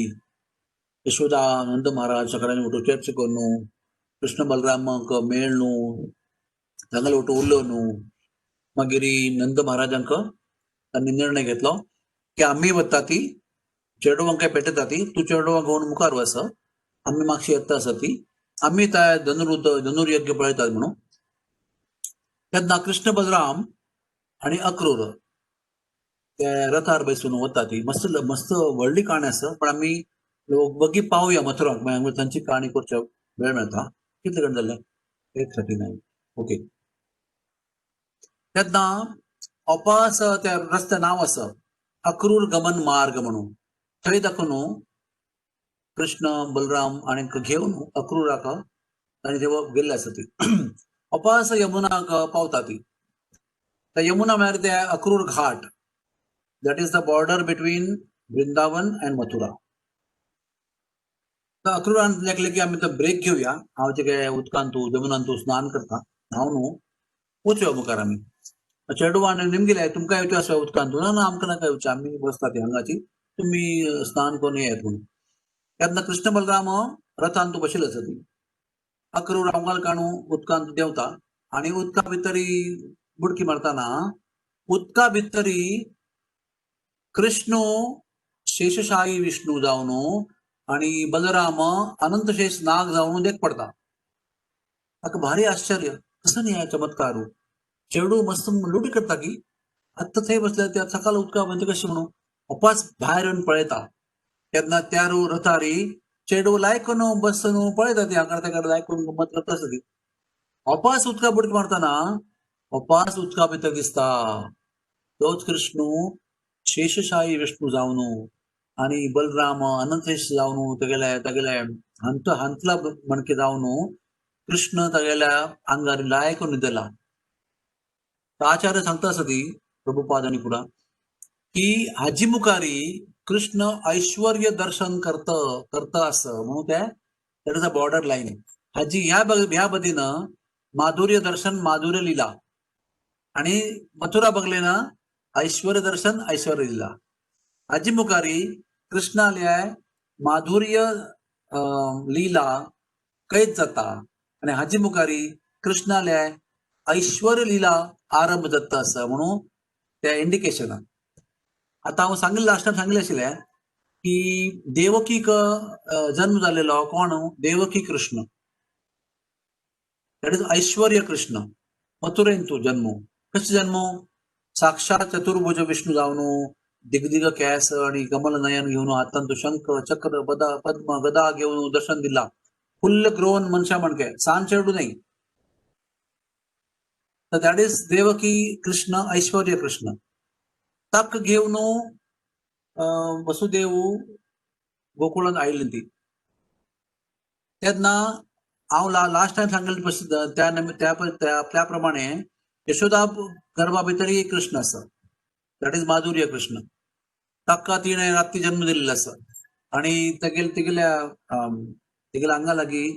यशोदा नंद महाराज सगळ्यांनी वटू चर्च करून कृष्ण बलरामाक मेळ न्हू तांगेले वटू उरलो न्हू मागीर नंद महाराजांक तांणी निर्णय घेतलो की आमी वता ती चेडवांक पेटयता ती तूं चेडवांक घेवन मुखार वच आमी मातशी येता आसा ती आमी त्या धनुर्यज्ञ पळयतात म्हणून. तेन्ना कृष्ण बलराम आणि अक्रूर ते रथार बसून वता ती मस्त मस्त व्हडली काणी आसा पण आमी बगी पावया मथुराक मागीर तांची काणी करच्या वेळ मेळटा. कितले गण जाले 8:39 ओके. तेन्ना अपास त्या रस्त्या नांव आसा अक्रूर गमन मार्ग म्हणून थंय दाखोवन कृष्ण बलराम आणि घेवन अक्रूराक तांणी थंय गेल्ले आसा ती अपास यमुनाक पावता ती. त्या यमुना म्हळ्यार ते अक्रूर घाट that is the border between Vrindavan and Mathura. तर अक्रूरान लेखले की आमी तो ब्रेक घेवया हांव जे उदकांत तूं जमनान तूं स्नान करता हांव न्हू वचया मुखार आमी. चेडवान निमगेले तुमकां येवचें आसा उदकांत ना ना आमकां नाका येवचें आमी बसता ती हांगाची तुमी स्नान करून येयात म्हणून. तेन्ना कृष्ण बलराम रथान तूं बशिल्लो आसा ती अक्रूर आंगाल काणू उदकांत देंवता आनी उदका भितरी बुडकी मारतना उदका भितरी कृष्ण शेषशाही विष्णू जावन आणि बलराम अनंतशेष नाग जावन देख पडता. ताका भारी आश्चर्य कसं नाही हा चमत्कार चेडू मस्त लुटी करता की आत्ता थंय बसल्या त्या सकाळ उदका म्हणजे कशी म्हणून अपास भायर येवन पळयता तेन्ना त्या रथारी चेडू लायकून बसून पळयता ती हांगा तेका लायकून गमत करता आसता ती अपास उदका बुडकी मारतना अपास उदका भितर दिसता तोच कृष्ण शेषशाही विष्णू जावन आणि बलराम अनंतशेष जावन तेगेले हंतला मणके जावन कृष्ण तेगेल्या आंगार लायक न्हिदला. आचार्य सांगता आसा ती प्रभुपादांनी पुरा की हाजी मुखारी कृष्ण ऐश्वर्य दर्शन करता आस म्हणून ते that is a border line. हाजी ह्या बदीन माधुर्य दर्शन माधुर्य लीला आणि मथुरा बगलेन ऐश्वर्य दर्शन ऐश्वर्य लीला. हाजी मुखारी कृष्णाले माधुर्य लीला कैद जाता आणि हाजी मुखारी कृष्णाले ऐश्वर्य लीला आरंभ जाता आसा म्हणून ते इंडिकेशन. आता हांव सांगिल्लें लास्ट टायम सांगिल्लें आशिल्लें की देवकीक जन्म झालेलो कोण देवकी कृष्ण, दॅट इज ऐश्वर्य कृष्ण. मथुरेन तू जन्म कशें जन्म साक्षात चतुर्भुज विष्णू जावन दिगदिग केस आणि कमल नयन घेऊन हातान तू शंख चक्र पद्म गदा घेऊन दर्शन दिला. फुल्ल ग्रोवन मनशा म्हणके सान चेडू नाही. तर दॅट इज देवकी कृष्ण ऐश्वर्य कृष्ण. तक घेऊन वसुदेव गोकुळात आयिल्ली ती. तेन्ना हांव लास्ट टायम सांगिल्लें त्या प्रमाणे यशोदा गर्भा भितर एक कृष्ण आसा, दॅट इज माधुर्य कृष्ण. ताका तिणें राती जन्म दिल्लो आसा आणि तेगेल्या आंगा लागीं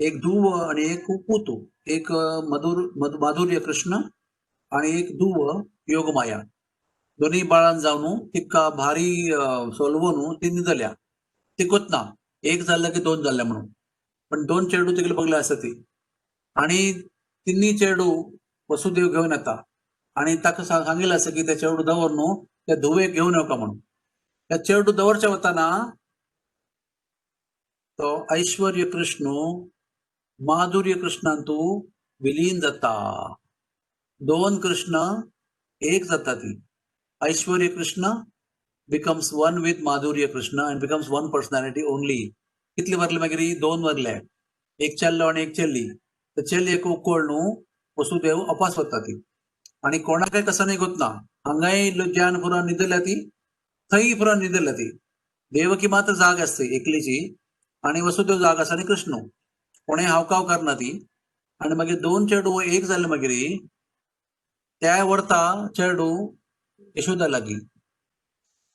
एक धुव आणि एक पुतू, एक माधुर्य कृष्ण आणि एक धुव योगमाया. दोन्ही बाळान जावन तिका भारी सोलवून ती न्हिदल्या. ती कोतना एक जाल्ल्या की दोन जाल्ल्या म्हणून, पण दोन चेडू तिगेले बगले आसा ती. आणि तिन्ही चेडू वसुदेव घेऊन येता आणि ताका सांगिल्लें आसा की ते चेडू दवर न्हू, त्या धुवेक घेऊन येवका म्हणून. त्या चेडू दवरच्या वताना तो ऐश्वर्य कृष्ण माधुर्य कृष्णान तू विलीन जाता. दोन कृष्ण एक जाता ती. ऐश्वर्य Krishna becomes one with Madhurya Krishna and becomes one personality only. कितले वरले मागीर दोन वरले, एक चेल्लो आणि एक चेल्ली. तर चेल्ली एक उकोळ न्हू वसुदेव अपास वता ती आणि कोणाकय कसं नाही गोतना. हांगाय ज्ञान पुरा न्हिदल्या ती, थंय पुरा न्हिदल्या ती. देवकी मात्र जाग असते एकलीची आणि वसुदेव जाग आसा आणि कृष्ण कोणें हावकाव करना ती. आणि मागीर दोन चेडू एक जाल्ले मागीर त्या व्हरता चेडू यशोदा लागीं.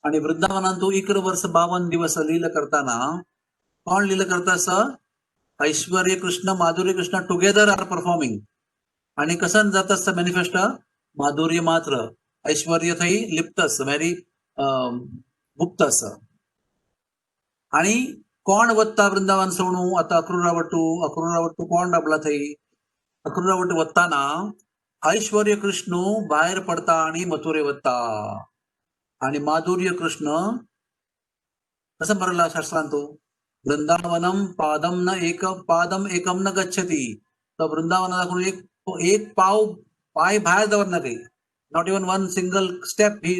आणि वृंदावनात तू 11 वर्ष 52 दिवस लीला करताना कोण लीला करता आसा ऐश्वर्य कृष्ण माधुर्य कृष्ण टुगेदर आर परफॉर्मिंग. आणि कसं जाता आसता मॅनिफेस्ट माधुर्य मात्र, ऐश्वर्य थंय लिप्त आसा, व्हेरी गुप्त आसा. आणि कोण वत्ता वृंदावन सोडू आता अक्रूरावट्टू कोण राबला थंय. अक्रूरावट्टू वत्ताना ऐश्वर्य कृष्ण भायर पडता आणि मथुरे वत्ता. आणि माधुर्य कृष्ण कसं बरला शास्त्रांत वृंदावनम पादम एकम न गच्छति. तर वृंदावनाकडून एक पाय बाहेर दवरना काही. Not even one single step he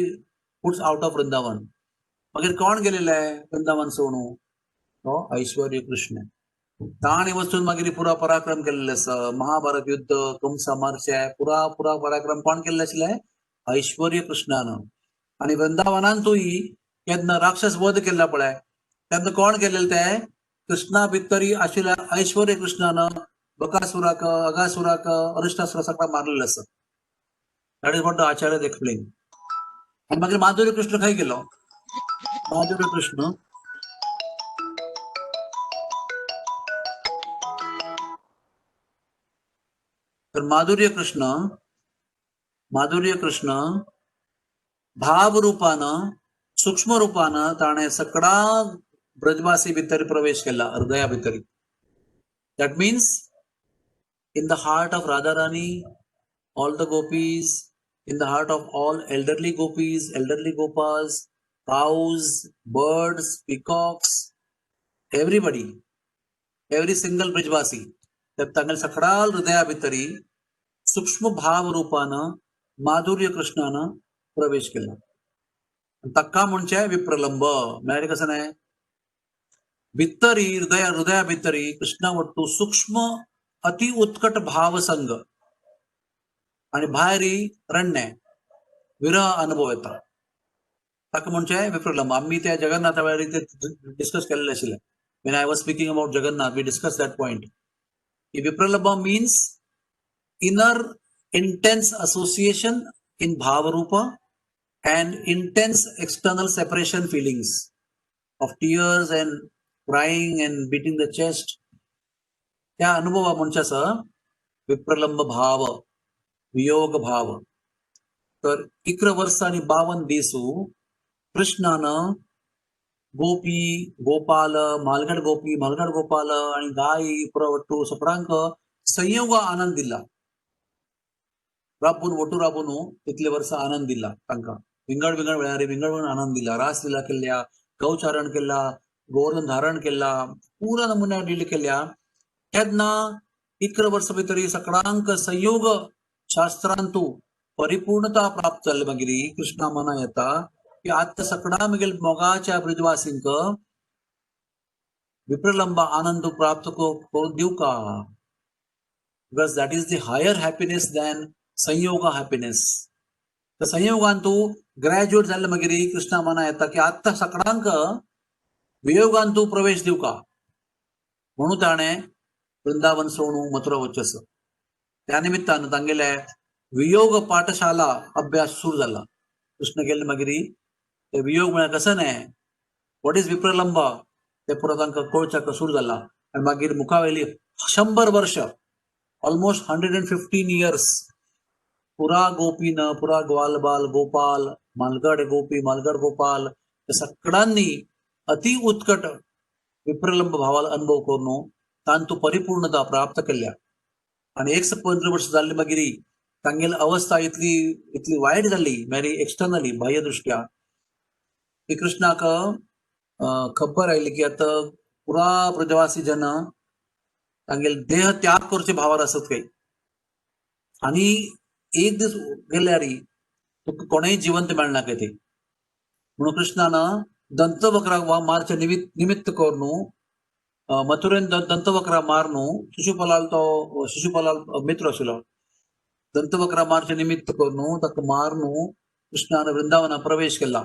puts out of Vrindavan. मागीर कोण गेलेले आहे वृंदावन सोडून तो ऐश्वर्य कृष्ण. ताणी वचून मागीर पुरा पराक्रम केलेले आसा. महाभारत युद्ध कंसा मारचे पुरा पराक्रम कोण केल्ले आशिल्ले ऐश्वर्य कृष्णान. आणि वृंदावनांतूय केन्ना राक्षस वध केला पळय तेन्ना कोण केलेले ते कृष्णा भितरी आशिल्ल्या ऐश्वर्य कृष्णान बकासुराक अगासुराक अरिष्टासुरा सगळा मारलेलो आसा. That is what the Acharya explain. आणि मागीर माधुर्य कृष्ण खंय गेलो. माधुर्य कृष्ण तर माधुर्य कृष्ण भाव रूपानं सूक्ष्म रूपानं ताणे सगळा ब्रजवासी भितर प्रवेश केला हृदया भितरी. That means in the heart of Radharani, all the gopis, in the heart of all elderly gopis, elderly gopas, cows, birds, peacocks, everybody, every single ब्रजवासी तांगेल सगळा हृदया भितरी सूक्ष्म भाव रूपानं माधुर्य कृष्णानं प्रवेश केला. तक्का म्हणजे विप्रलंब म्हळ्यार कसं नाही भितरी हृदया भितरी कृष्णा वट्टू सूक्ष्म अति उत्कट भाव संग आणि भायरी रण्य विरह अनुभव येता. ताका म्हणजे विप्रलंब. आम्ही त्या जगन्नाथा वेळार डिस्कस केलेले आशिल्ले. when I was speaking about Jagannath, we discussed that point. Vipralabha means inner intense association in Bhavarupa and intense external separation feelings of tears and crying and beating the chest. त्या अनुभवा मनशाचा विप्रलंब भाव वियोग भाव. तर 11 वर्ष आणि 52 दिसू कृष्णानं गोपी गोपाल मालगड गोपाल आणि गाई पुरवट्टू सगळ्यांक संयोग आनंद दिला. राबून वटू राबून तितले वर्ष आनंद दिला तांकां. विंगड वेळार आनंद दिला. रास लिला केल्ल्या गौचारण केला, गोवर्धन धारण केला, पुरा नमुन्या डील केल्या. तेन्ना इकरा वर्सां भितर सगळ्यांक संयोग शास्त्रांतू परिपूर्णता प्राप्त जाले. मागीर कृष्णा मना येता की आतां सगळ्या मागीर मोगाच्या ब्रजवासींक विप्रलंब आनंद प्राप्त करून दिवं का? Because that is the higher happiness than संयोग हॅपीनेस. तर संयोगान तू ग्रॅज्युएट जाल्ले मागीर कृष्णा मना येता की आतां सगळ्यांक वियोगान तू प्रवेश दिवं का? म्हणून ताणें वृंदावन सोडून मथुरा वचचें. त्या निमित्तान तांगेले वियोग पाठशाला अभ्यास सुरू जाला. कृष्ण गेले मागीर ते वियोग म्हळ्यार कसं न्हय, वॉट इज विप्रलंब ते पुरो तांकां कळच्याक सुरू जाला. आनी मागीर मुखावेली 100 वर्ष, ऑलमोस्ट 115 इयर्स, पुरा गोपीन, पुरा ग्वालबाल गोपाल, मालगड गोपी, मालगड गोपाल, त्या सगळ्यांनी अति उत्कट विप्रलंब भावाला अनुभव करून तांतू परिपूर्णता प्राप्त केल्या. आणि 115 वर्ष जाल्ली मागीर तांगेली अवस्था इतली वायट जाली मेरी एक्सटर्नली बाह्य दृष्ट्या की कृष्णाक खबर आयली की आता पुरा ब्रजवासी जन तांगेले देह त्याग करचे भावार आसत काही. आणि एक दीस गेल्यार तुका कोणेय जिवंत मेळना काय ते. म्हणून कृष्णान दंतवक्राक मारचे निमित्त करून मथुरेन दंतवक्रा मारून शिशुपालाल मित्र आशिल्लो, दंतवक्रा मारचे निमित्त करून ताका मारून कृष्णान वृंदावना प्रवेश केला.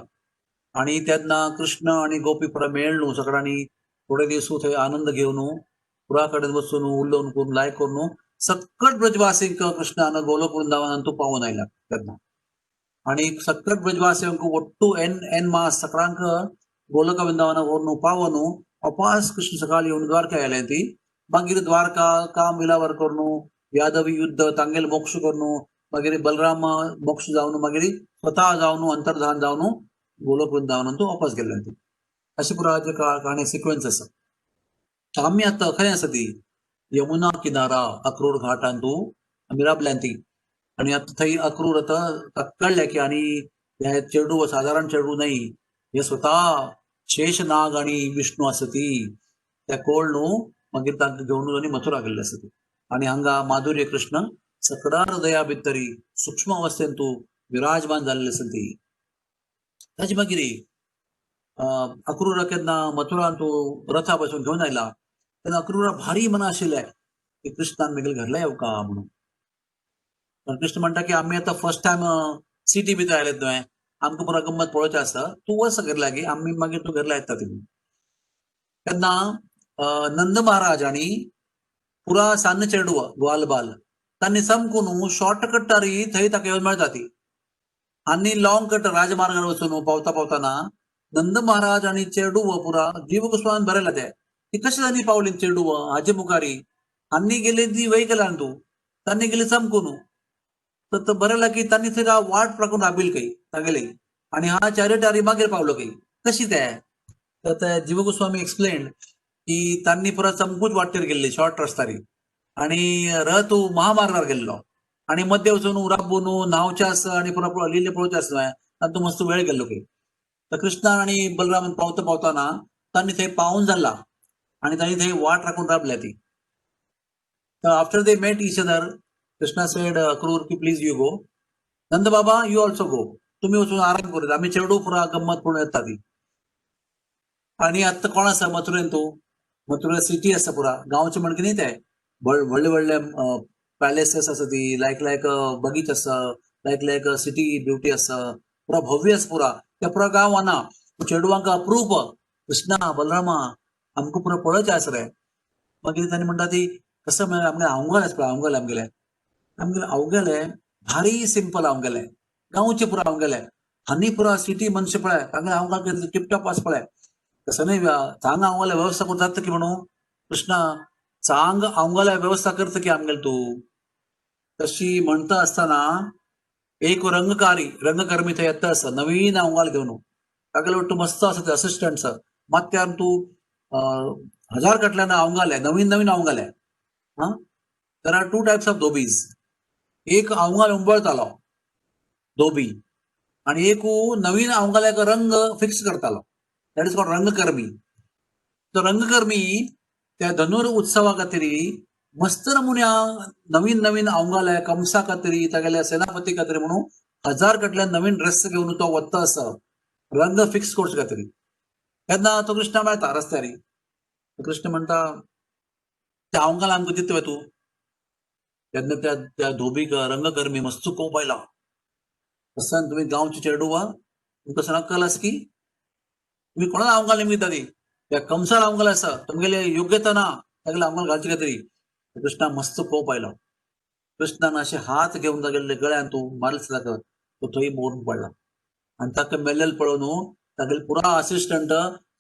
आणि तेन्ना कृष्ण आणि गोपी पुरा मेळ्ळून सगळ्यांनी थोडे दीस थंय आनंद घेवन पुरा कडेन वचून उलोवन करून लायक करून सकट ब्रजवासींक कृष्णान गोलोक वृंदावनान तू पावून आयला तेन्ना. आणि सकट ब्रजवासींक ಒಟ್ಟು एन मास सगळ्यांक गोलोक वृंदावना व्हरून पावन वापस कृष्ण सकाळी येऊन द्वारका आयले. ती मागीर द्वारका काम विलावर करून यादवी युद्ध तांगेल मोक्ष करून मागीर बलराम मोक्ष जावन मागीर स्वतः जावन अंतर्धान जावन गोलोक वृंदावनान तू वापस गेले. ती अशी पुरा काणी सिक्वेन्स आसा. आम्ही आता खरें आसा ती यमुना किनारा अक्रूर घाटान तू आमी राबल्यान ती. आणि आता थंय अक्रूर आता कळ्ळें की आनी हे चेडू साधारण चेडू न्हय, हे स्वता शेषनाग आणि विष्णू आसा ती. त्या कोळ न्हू मागीर तांकां घेवन आनी मथुरा गेल्ले आसा ती. आणि हांगा माधुर्य कृष्ण सगळ्या हृदया भितरी सूक्ष्म अवस्थेन तू विराजमान जाल्ले आसा ती. ताचे मागीर अक्रूरा केन्ना मथुरान तू रथा बसून घेवन आयला तेन्ना अक्रूरा भारी मना आशिल्लें की कृष्णान मागीर घरला येवका म्हणून. कृष्ण म्हणटा की आम्ही आता फर्स्ट टाइम सिटी भितर आयलेत न्हय, आमकां पुरा गंमत पळोवचें आसा, तू वच घर लागीं, आमी मागीर तू घरला येता. तिमी तेन्ना नंद महाराज आणि पुरा सान्न चेडूव ग्वालबाल तांणी समकून शॉर्टकट तारी थंय ताका येवन मेळटा ती. आनी लॉंग कट राजमार्गार वचून पावता पावताना नंद महाराज आणि चेडूव पुरा जीव गोस्वामीन बरयला ते की कशी जाणी पावली चेडूव हाजे मुखारी. हांनी गेले ती वय केला तू, तांणी गेली चमकून तर बरयला की तांणी थंय वाट प्रकून राबिल काही तागेले. आणि हा चारिटारी मागीर पावलो काही कशी ते. तर ते जीव गोस्वामी एक्सप्लेन की तांणी पुरा चमकूच वाटेर गेल्ले शॉर्ट रस्तारी आणि रथ महामार्गार गेल्लो आणि मध्य वचून राबून न्हांवचे आसा आणि पुरा लिले पळोवचे आसा तातूंत मस्त वेळ गेल्लो काही. तर कृष्णान आणि बलरामन पावता पावताना तांणी थंय पावून जाला आणि तांणी थंय वाट राखून राबल्या ती. तर after they met each other Krishna sed Akrur की प्लीज यू गो, नंद बाबा यू ऑल्सो गो, तुम्ही वचून आराम करूत, आम्ही चेडू पुरा गंमत पळोवन येता ती. आणि आता कोण आसा मथुरेन तू, मथुरा सिटी आसा पुरा गांवचे म्हणके न्ही ते व्हडले व्हडले पॅलेसेस आसा ती, लायक बगीच आसा, लायक सिटी ब्युटी आसा, पुरा भव्य आसा पुरा. त्या पुरा गांवाना चेडवांक अप्रूप कृष्णा बलरामा आमकां पुरा पळोवचें आसा रे. मागीर तांणी म्हणटा ती कसं आमगे अवंगल आसा पळय अवंगल आमगेले अवघेले भारी सिंपल अवंगेले गांवचे पुरा अवंगेले. हांनी पुरा सिटी मनशां पळय तांगे अवंगल टिपटॉप आसा पळय तसं नाही. चांग अवंगला व्यवस्था करून जाता की म्हणून कृष्णा चांग अवंगला व्यवस्था करता की आमगेले तू. तशी म्हणता असताना एक रंगकर्मी थंय येता आसा नवीन अवंगाल घेवन. तागेले वाटतं मस्त आसा ते असिस्टंट्स मात्यान तू 1000 कटल्यान अवंगाले नवीन अवंगाले. There are 2 types of dhobis. एक अवंगाल उंबळतालो धोबी आणि एक नवीन अवंगाल्याक रंग फिक्स करतालो. दॅट इज कॉल्ड रंगकर्मी. तो रंगकर्मी त्या धनुर उत्सवा खातीर मस्त नमुन्या नवीन नवीन अवंगाले कमसा खातीर तागेल्या सेनापती खातीर म्हणून 1000 कडल्यान नवीन ड्रेस घेवन तो वता आसा रंग फिक्स करचे खातीर. तेन्ना तो कृष्णा मेळटा रस्त्यार. कृष्ण म्हणटा त्या अवंगाला आमकां दिता तूं. तेन्ना त्या धोबीक रंगकर्मी मस्त कोप आयला. असान तुम्ही गांवचे चेडू वा तुमकां सगळ्यांक अक्कल आसा की तुम्ही कोणाला अवंगाल नेमिता ती त्या कंसाला अवंगाल आसा तुमगेले योग्यता ना तागेले अवंगाल घालचे खातीर. कृष्णा मस्त कोप आयलो. कृष्णान असे हात घेवन तागेले गळ्यान तूं मारले जाता तो थंय मरून पडला. आनी ताका मेल्लेले पळोवन तागेले पुरा असिस्टंट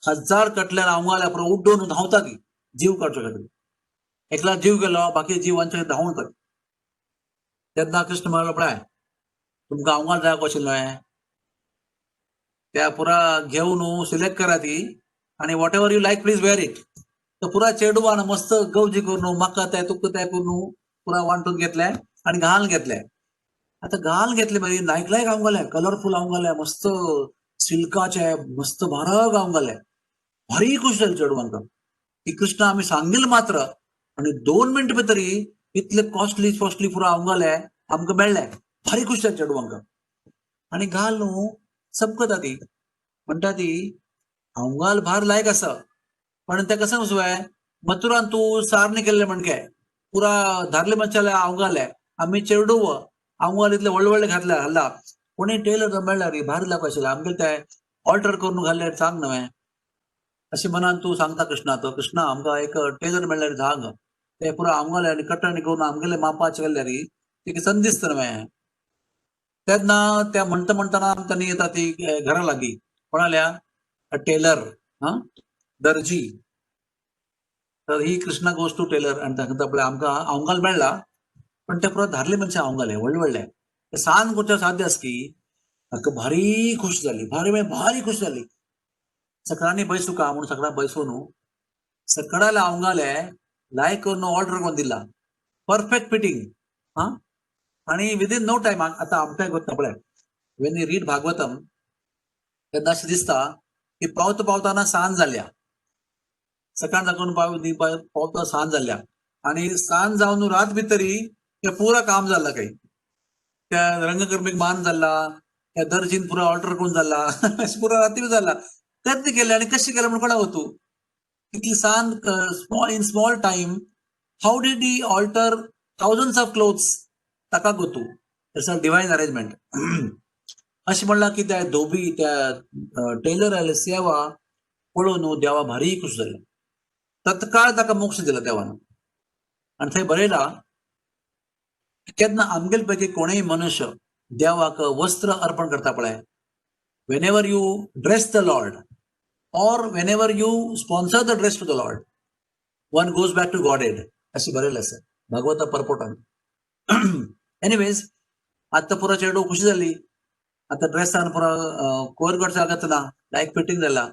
1000 कटल्यार अवंगाल्या पुरो उड्डोवन धांवता ती जीव काडचे खातीर. एकला जीव गेलो बाकी जीवांचे धांवून येतात. तेन्ना कृष्ण म्हणलो पळय तुमकां अवंगाल जाय आशिल्लें त्या पुरा घेवन सिलेक्ट करा ती आणि whatever you like please wear it. तो पुरा चेडूवान मस्त गवजी करून म्हाका ते तुका ते करून पुरा वांटून घेतले आणि घालून घेतले. आता घालून घेतले मागीर लायक लायक अवंगाले कलरफुल अवंगाले मस्त सिल्काचे मस्त म्हारग अवंगाले. भारी खुश जाले चेडवांक की कृष्ण आमी सांगिल्लें मात्र आणि 2 मिनट भितर इतले कॉस्टली पुरा अवंगाले आमकां मेळ्ळे. भारी खुश जाले चेडवांक आणि घाल न्हू सबकता ती म्हणटा ती अवंगाल भार लायक आसा पण ते कसं सुवाय मथुरान तूं सारने केल्ले म्हणके पुरा धारले मच्छाले अवंगाले आमी चेडू अवंगाल इतले व्हडले व्हडले घातले हल्ला कोणी टेलर मेळ्ळा रे भारी लावप आशिल्ले आमगेले ते ऑल्टर करून घाल्ले सांग न्हय अशें मनान तूं सांगता कृष्णाचो कृष्णा आमकां एक टेलर मेळ्ळ्यार सांग ते पुरा अवंगाले आनी कटणी करून आमगेले मापाचे केल्ले रे ती संदिस्त न्हय. तेन्ना त्या म्हणटना त्यांनी येता ती घरा लागी कोणाल्या टेलर दर्जी. तर ही कृष्णा गोज टू टेलर आणि सांगता पळय आमकां अवंगाल मेळ्ळा पण ते पुरो धारले मनशां अवंगाले व्हडले व्हडले ते सांग करचें साध्य आसा की ताका भारी खुश जाली भारी खुश जाली. सकाळीं बैसू का म्हणून सकाळीं बैसून सकाळाले अवंगाले लायक करून ऑर्डर करून दिला परफेक्ट फिटींग आणि विदिन नो टायम. आता आमकां करता पळय वेन यू रीड भागवतम तेन्ना अशें दिसता की पावतना सांज जाल्या सकाळ दाखोवन पावता सांज जाल्या आणि सांज जावन रात भितर ते पुरा काम जाल्ला काही त्या रंगकर्मीक मान जाल्ला त्या दर्जीन पुरा ऑर्डर करून जाल्ला पुरा राती जाल्ला कधी केले आणि कशें केलें म्हणून कळाव तूं कितली सांज in small time how did he alter thousands of clothes ताका गोतू इट्स अ डिवायन अरेंजमेंट. अशें म्हणलां की त्या धोबी त्या टेलर सेवा पळोवन देवा भारी खुश जाले. तत्काळ ताका मोक्ष दिला देवान. आणि थंय बरयला केन्ना आमगेले पैकी कोणूय मनुष्य देवाक वस्त्र अर्पण करता पळय whenever you dress the Lord or whenever you sponsor the dress to the Lord one goes back to Godhead अशी बरयलें आसा भागवता परपोटान. एनिवेज आता पुरा चेडू खुशी जाली आता ड्रेसान पुरा कोयर करचो लागत ना लायक फिटींग जाला.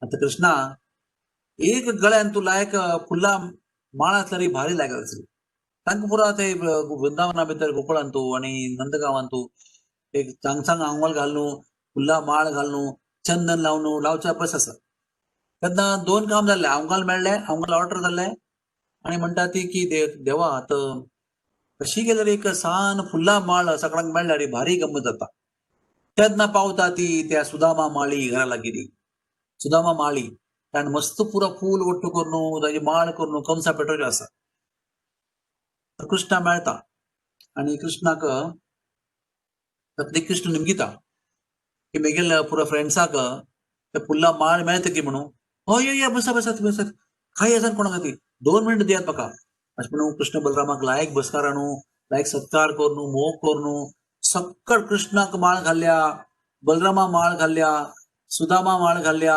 आता कृष्णा एक गळ्यान तूं लायक फुल्ला माळ आसल्यार भारी लायक आसली तांकां पुरा ते वृंदावना भितर गोकुळान तूं आणि नंदगांवान तूं एक चांग आंगवल घालून फुल्ला माळ घालून चंदन लावन लावचे अभ्यास आसा. तेन्ना 2 काम जाल्ले अवंगाल मेळ्ळे अवंगाल ऑर्डर जाल्ले आणि म्हणटा ती की देवा आतां कशी गेल्यार एक सान फुल्ला माळ सगळ्यांक मेळ्ळ्यार भारी गंमत जाता. तेन्ना पावता ती त्या सुदामा माळी घरा लागीं सुदामा माळी ताणें मस्त पुरा फूल वट्ट करून ताची माळ करून कंसा पेटोवचे आसा. कृष्णा मेळटा आणि कृष्णाक कृष्ण निमगिता की मेगेल पुरा फ्रेंड्साक ते फुल्ला माळ मेळटकी म्हणून हय बसा बसात खाय आसा कोणाक ती 2 मिनट दियात म्हाका अशें म्हणून कृष्ण बलरामाक लायक बसकार हाडून लायक सत्कार करून मोग करून सक्कळ कृष्णाक माळ घाल्ल्या बलरामा माळ घाल्ल्या सुदामा माळ घाल्ल्या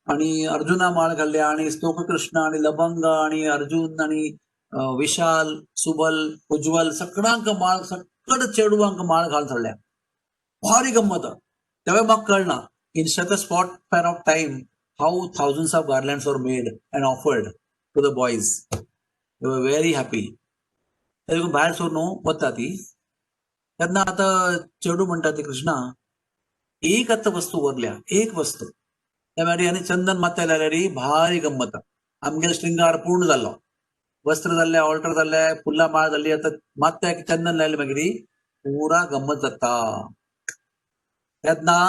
आणि अर्जुना माळ घाल्ल्या आणि स्तोक कृष्ण आणि लबंग आणि अर्जुन आणि विशाल सुबल उज्ज्वल सगळ्यांक माळ सक्कड चेडवांक माळ घालून सोडल्या. भारी गंमत. तेव्हा म्हाका कळना in such a spot span of time how thousands of garlands were made and offered to the boys. They were very happy. तरी भायर सोडून वता ती तेन्ना आता चेडू म्हणटा ती कृष्णा एक आतां वस्तू उरल्या एक वस्तू त्या मागीर आनी चंदन मात्ता लायल्यार भारी गंमत आमगेलो श्रृंगार पूर्ण जाल्लो वस्त्र जाल्ले ऑल्टर जाल्ले फुलां माळ जाल्ली आतां मात्ता एक चंदन लायले मागीर पुरा गंमत जाता तेन्ना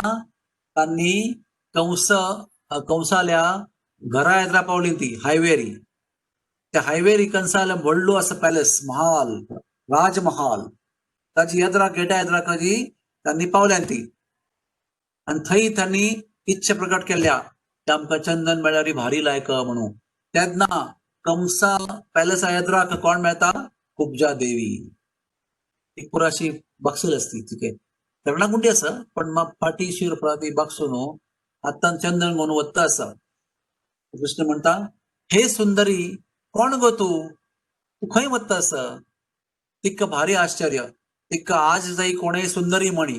तांणी कंसाल्या घरा येद्रा पावली ती हायवेरी त्या हायवेरी कंसाल्या व्हडलो आसा पॅलेस महाल राजमहाल ताची येद्रा गेटा येद्रा ताची तांणी पावल्या ती आणि थंय तांणी इच्छा प्रकट केल्या की आमकां चंदन मेळ्ळ्यार भारी लायक म्हणून तेन्ना कंसा पॅलेसा येद्राक कोण मेळटा कुब्जा देवी एक पुराशी बक्षील असती तिके तरणाकुंडी आसा पण फाटी शिरपा ती बक्षू न्हू आत्तां चंदन म्हणून वत्ता आसा कृष्ण म्हणटा हे सुंदरी कोण गो तू खंय वत्ता आसा तिका भारी आश्चर्य तिका आज जाई कोणेय सुंदरी म्हणी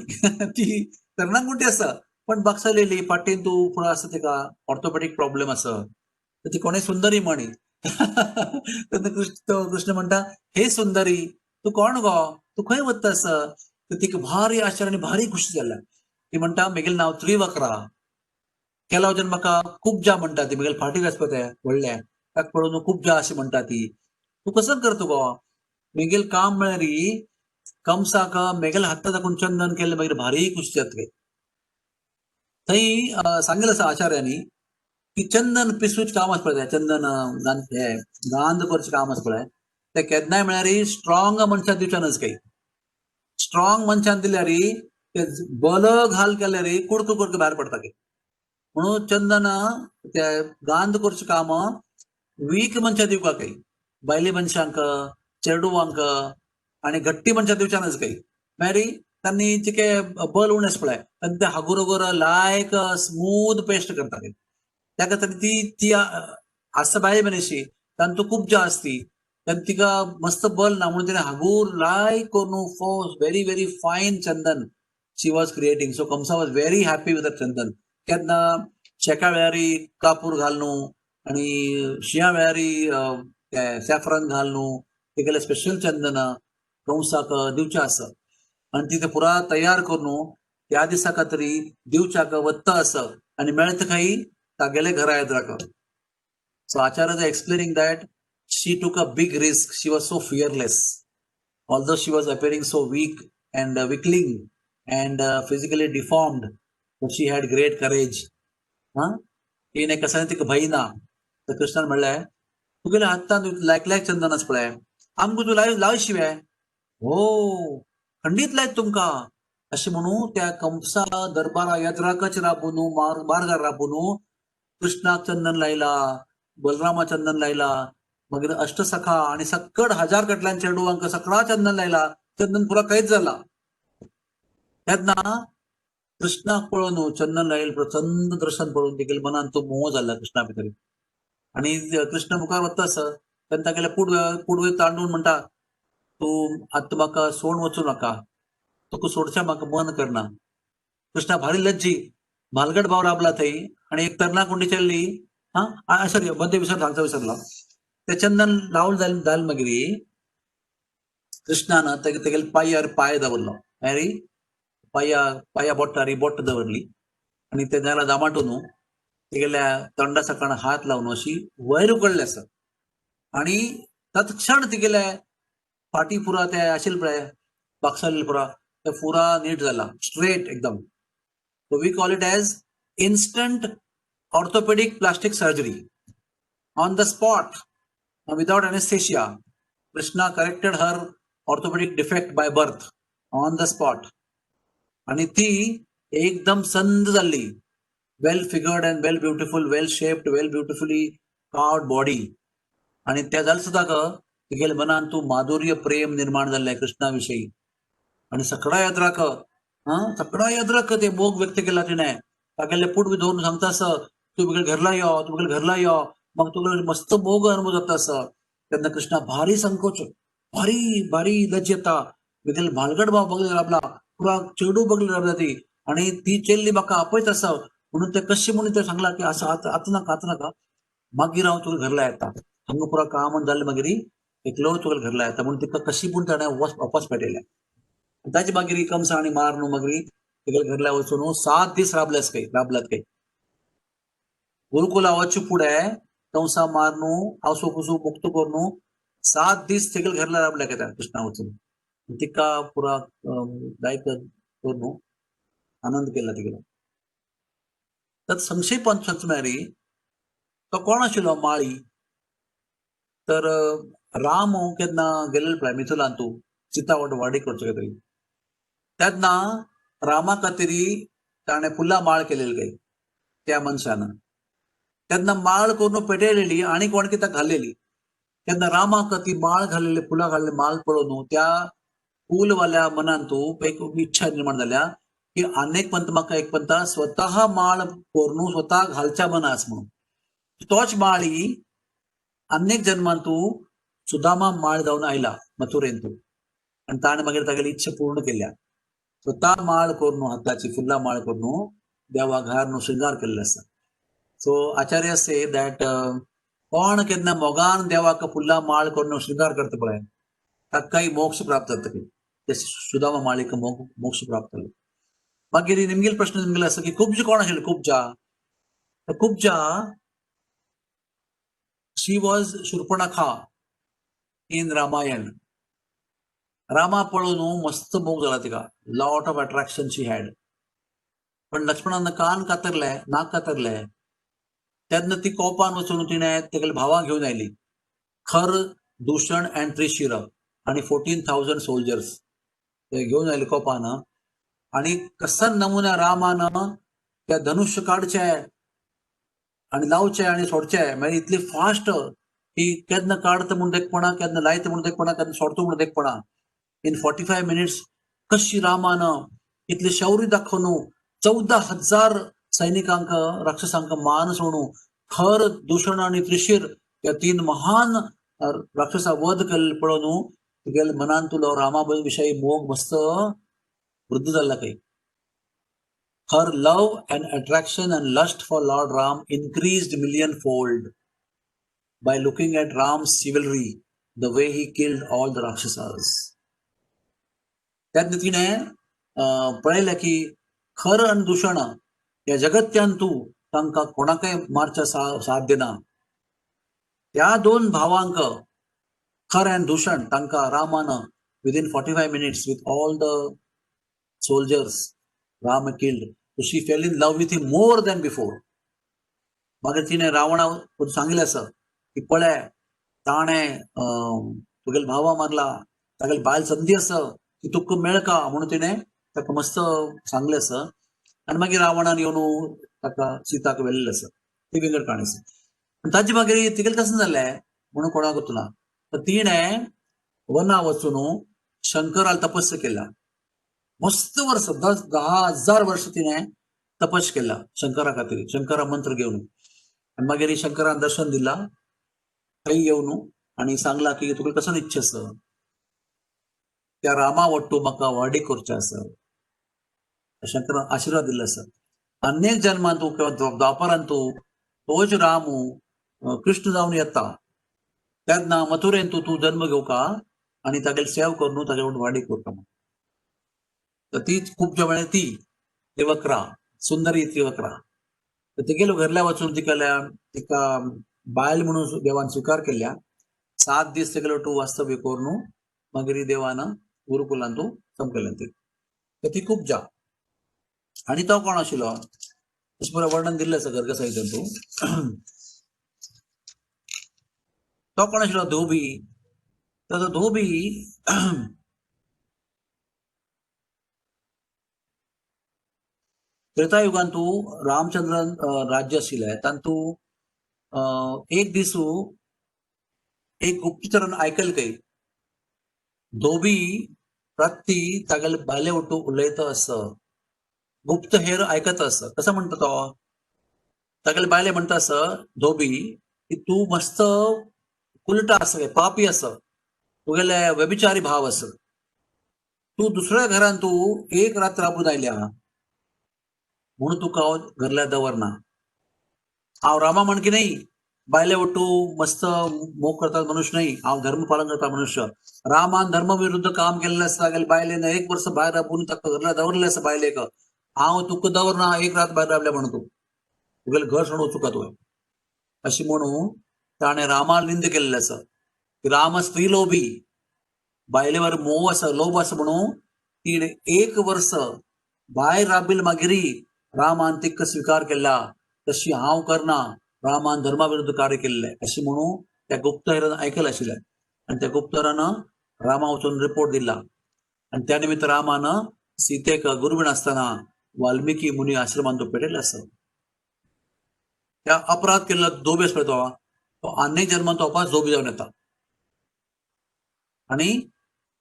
ती तरणाकुंडी आसा पण बक्षलेली फाटीन तू फुडें आसा तिका ऑर्थोपेडिक प्रॉब्लेम आसा तर ती कोणेय सुंदरी म्हणी तेन्ना कृष्ण म्हणटा हे सुंदरी तू कोण गो तू खंय वत्ता आसा तर तिका भारी आश्चर्य आनी भारी खुशी जाल्या ती म्हणटा म्हगेलें नांव त्रिवक्रा केला वचन म्हाका कुब्जा म्हणटा ती म्हगेले फाटीर आसपा ते व्हडले ताका पळोवन कुब्जा अशें म्हणटा ती तू कसं करता गो म्हगेलें काम म्हळ्यार कंसाक म्हगेल्या हाता दाखोवन चंदन केल्लें मागीर भारी खुशी जातली थंय सांगलें आसा आचार्यांनी की चंदन पिसूच काम आसा पळय चंदन हे गांध करचें काम आसा पळय ते केन्नाय म्हळ्यार स्ट्रॉंग मनशाक दिवचें काही स्ट्रॉंग मनशान दिल्यार ते बल घाल केल्यार कुडको कुडको भायर पडटा म्हणून चंदन ते गांध करचें काम वीक मनशाक दिवपाक काही बायले मनशांक चेडूवांक आनी घट्टी मनशाक दिवचें काही मागीर तांणी तिके बल उणें आसा पळय तांणी ते हागूर हागूर लायक स्मूथ पेस्ट करता त्या खातीर ती आसा बायल मनीशी तांतू कुब्जा आसती तेन्ना तिका मस्त बल ना म्हणून तिणें हागूर लायक करून very very fine chandan she was creating so Kamsa was very happy with that chandan केन्ना शेका वेळार कापूर घाल न्हू आनी शिया वेळार सॅफ्रन घाल न्हू तेगेलें स्पेशल चंदन कंसाक दिवचें आसा आनी ती पुरा तयार करून त्या दिसा खातीर दिवच्याक वत्ता आसा आनी मेळता खंय तागेले घरा येद्राक so Acharya is explaining that she took a big risk. She was so fearless. Although she was appearing so weak and weakling and physically deformed, but she had great courage. तिने कसा तिका भय ना तर कृष्णान म्हणलें तुगेले हातान लायक लायक चंदन आसा पळय आमकां तूं लाव शिवे हो खंडीत लायक तुमकां अशें म्हणून त्या कंसा दरबारा येद्राकच राबून मार्गार राबून कृष्णाक चंदन लायला बलरामा चंदन लायला मागीर अष्टसखा आणि सक्कड हजार कटल्यान चेडूवांक सगळा चंदन लायला चंदन पुरा कैद जाला तेन्ना कृष्णाक पळोवन चंदन लायले प्रचंड दर्शन पळोवन तेगेल्या मनान तो मोह जाला कृष्णा भितर आणि कृष्ण मुखार वता आसा तेन्ना तागेले पुडवे तांडून म्हणटा तूं आतां म्हाका सोडून वचूं नाका तुका सोडचें म्हाका मन करना कृष्णा भारी लज्जी म्हालगड भाव राबला थंय आणि एक तरणाकुंडी कुंडीचेल्ली सॉरी मध्य सांगचा विसरलो ते चंदन लावून जाल मागीर कृष्णान तेगेले पांयार पांय दवरलो अरे पांया बोटार बोट दवरली आनी ते नाला दामाटून तेगेल्या तोंडा सकण हात लावन अशी वयर उकडले आसा आनी तत्क्षण तेगेले फाटी पुरा ते आशिल्ले पळय बाक्सालेले पुरा ते पुरा नीट जाला स्ट्रेट एकदम so we call it as instant orthopaedic plastic surgery on the spot without anesthesia. Krishna corrected her orthopedic defect by birth on the spot. आणि ती एकदम संद जाल्ली well figured and well beautiful well shaped well beautifully carved body आणि त्या जाल सुद्दां तिगेल्या मनान तूं माधुर्य प्रेम निर्माण जाल्लें कृष्णा विशयी आणि सगळ्या येद्राक ते मोग व्यक्त केला तिणें तागेले पूड बी दवरून सांगता आसा तूं म्हगेल्या घरला यो तूं म्हगेल्या घरला यो मग तुला मस्त मोग अनुभव जाता आसा तेन्ना कृष्णा भारी संकोच भारी भारी लज येता म्हगेले म्हालगड भाव बगले राबला पुरा चेडू बगले राबला ती आणि ती चेल्ली म्हाका आपयत आसा म्हणून ते कशें म्हणून ते सांगला की असं आतां मागीर हांव तुका घरला येता हांगा पुरा काम जाल्लें मागीर एकलो तुका घरला येता म्हणून तिका कशी पूण ताणें वापस पेटयलें ताचे मागीर कंस आनी मार न्हू मागीर तेगेल्या घरला वचून 7 दीस राबल्यात काही गुरुकुला वच पुढे कंसा मारनू आवसो कुसू मुक्त करणू 7 दीस तेगेल घरला राबल्या का कृष्णा वचून तिका पुरा दायक करणू आनंद केला तिकडे तर संशय पंचमेरी तो कोण आशिल्लो माळी तर राम केन्ना गेलेलो पळय मिथिलांत तूं सीता वाडी करचे तरी तेन्ना रामा खातीर ताणें फुलां माळ केलेली काय त्या मनशान तेन्ना माळ करून पेटयलेली आणि कोण कित्याक घाल्लेली तेन्ना रामाक ती माळ घाल्लेली फुलां घाल्लेली माळ पळोवन त्या फूलवाल्या मनांत एक इच्छा निर्माण जाल्या की अनेक पंत म्हाका एक पंता स्वतः माळ करून स्वतः घालच्या मनास म्हणून तोच माळी अनेक जन्मांत सुदामा माळ जावन आयला मथुरेंत आणि ताणें मागीर तागेली इच्छा पूर्ण केल्या स्वतः माळ करून हाताची फुलां माळ करून देवा घार न्हू शृंगार केल्लो आसा सो आचार्य से दॅट कोण केन्ना मोगान देवाक फुलां माळ करून शृंगार करता पळय ताकाय मोक्ष प्राप्त जातकीर ते सुदामा माळीक मोक्ष प्राप्त जालो मागीर निमगेलो प्रश्न निमगेलो आसा की खुबशे कोण आशिल्ले खुबजा शी वॉज शूर्पणखा इन रामायण रामा पळोवन मस्त मोग जाला तिका lot of attraction she had पण लक्ष्मणान कान कातरले नाक कातरले तेन्ना ती कोपान वचून तिणें तेगेल्या भावाक घेवन आयली खर दूषण अँड त्रिशिर आणि 14,000 सोल्जर्स ते घेवन आयले कोपान आणि कसा नमुन्या रामान त्या धनुष्य काडचे आणि लावचे आणि सोडचे मागीर इतली फास्ट की केन्ना काडता म्हूण देखपणा केन्ना लायता म्हूण देखपणा केन्ना सोडता म्हूण देखपणा इन 45 मिनिट्स कशी रामान इतले शौर्य दाखोवन 14,000 सैनिकांक राक्षसांक मान सोडू खर दूषण आणि त्रिशीर या 3 महान राक्षसा वध केल्ले पळोवन तुगेल्या मनान तुलो रामा विशयी मोग मस्त वृद्ध जाला काही her love and attraction and lust for Lord Ram increased millionfold by looking at Ram's chivalry, the way he killed all the Rakshasas. त्यात तिणें पळयलें की खर आनी दूषण ह्या जगत्यान तूं तांकां कोणाकय मारच्या साध्य ना त्या 2 भावांक खर आनी दूषण तांकां रामान within 45 minutes with all the soldiers Ram killed. So she fell in love with him more than before. मागीर तिणें रावणा सांगिल्लें आसा की पळय ताणें तुगेल्या भावा मारला तागेली बायल संदी आसा ती तुका मेळका म्हणून तिणें ताका मस्त सांगलें आसा आनी मागीर रावणान येवन ताका सीताक व्हेल्लें आसा ती वेगळी काणी आसा आनी ताजे मागीर तिगेलें तशें जालें म्हणून कोणाक वचना तर तिणें वना वचून शंकराल तपस्या केला मस्त वर्ष 10,000 वर्ष तिणें तपस केला शंकरा खातीर शंकरा मंत्र घेवन आनी मागीर शंकरान दर्शन दिला थंय येवन आनी सांगला की तुका कसो इच्छा आसा त्या रामा वट्टू म्हाका वाडी करचें आसा शंकरान आशिर्वाद दिल्लो आसा अनेक जन्मांत तूं किंवा द्वापरांत तूं तोच राम कृष्ण जावन येता तेन्ना मथुरेंत तूं जन्म घेवका आनी तागेली सेव करून तागे वाडी करता तर ती खूप वेळा ती त्रिवक्रा सुंदरी त्रिवक्रा तर तिगेलो घरल्या वचून तिका बायल म्हणून देवान स्वीकार केल्या 7 दीस तेगेलो तूं वास्तव्य करून मागीर देवान गुरुकुलांत तूं संपयलें ती तर ती खूप जा आणि तो कोण आशिल्लो तशें बरें वर्णन दिल्लें आसा गर्ग साहित्यान तूं तो कोण आशिल्लो धोबी तर तो धोबी त्रेतायुगांत रामचंद्रन राज्य आशिल्लें तातूंत एक दीस एक गुप्तचरान आयकलें काय धोबी राती तागेले बायले वटू उलयता आसा गुप्त हेर आयकता आसा कसो म्हणटा तो तागेले बायले म्हणटा आसा धोबी की तूं मस्त उलटा आसा पापी आसा तुगेले व्यभिचारी भाव आसा तूं दुसऱ्या घरान तूं एक रात राबून आयल्या म्हणून तुका हांव घरल्या दवरना हांव रामा म्हण की नाही बायले वटू मस्त मोग करता मनुष्य नाही हांव धर्म पालन करता मनुष्य रामान धर्म विरुद्ध काम केल्लें आसा तागेले बायलेन 1 वर्स भायर राबून ताका घरल्या दवरलें आसा बायलेक हांव तुका दवरना एक रात भायर राबल्या म्हणून तूं तुगेलें घर सोडून वचूं तुवें अशी म्हणून ताणें रामाक निंद केल्लें आसा की राम स्त्री लोभी बायले वर मोव आसा लोभ आसा म्हणून तिणें 1 वर्स भायर राबिल्ले मागीर रामान तिका स्वीकार केला तशी हांव करना रामान धर्मा विरुद्ध कार्य केल्लें अशी म्हणून त्या गुप्तहेरान आयकलें आशिल्लें आनी त्या गुप्तहेरान रामा वचून रिपोर्ट दिला आनी त्या निमित्त रामान सीतेक गुरवीण आसतना वाल्मिकी मुनी आश्रमान तो पेटयल्लो आसा त्या अपराध केल्लो धोबी आसा तो अनेक जन्मान तो अपास धोबी जावन येता आनी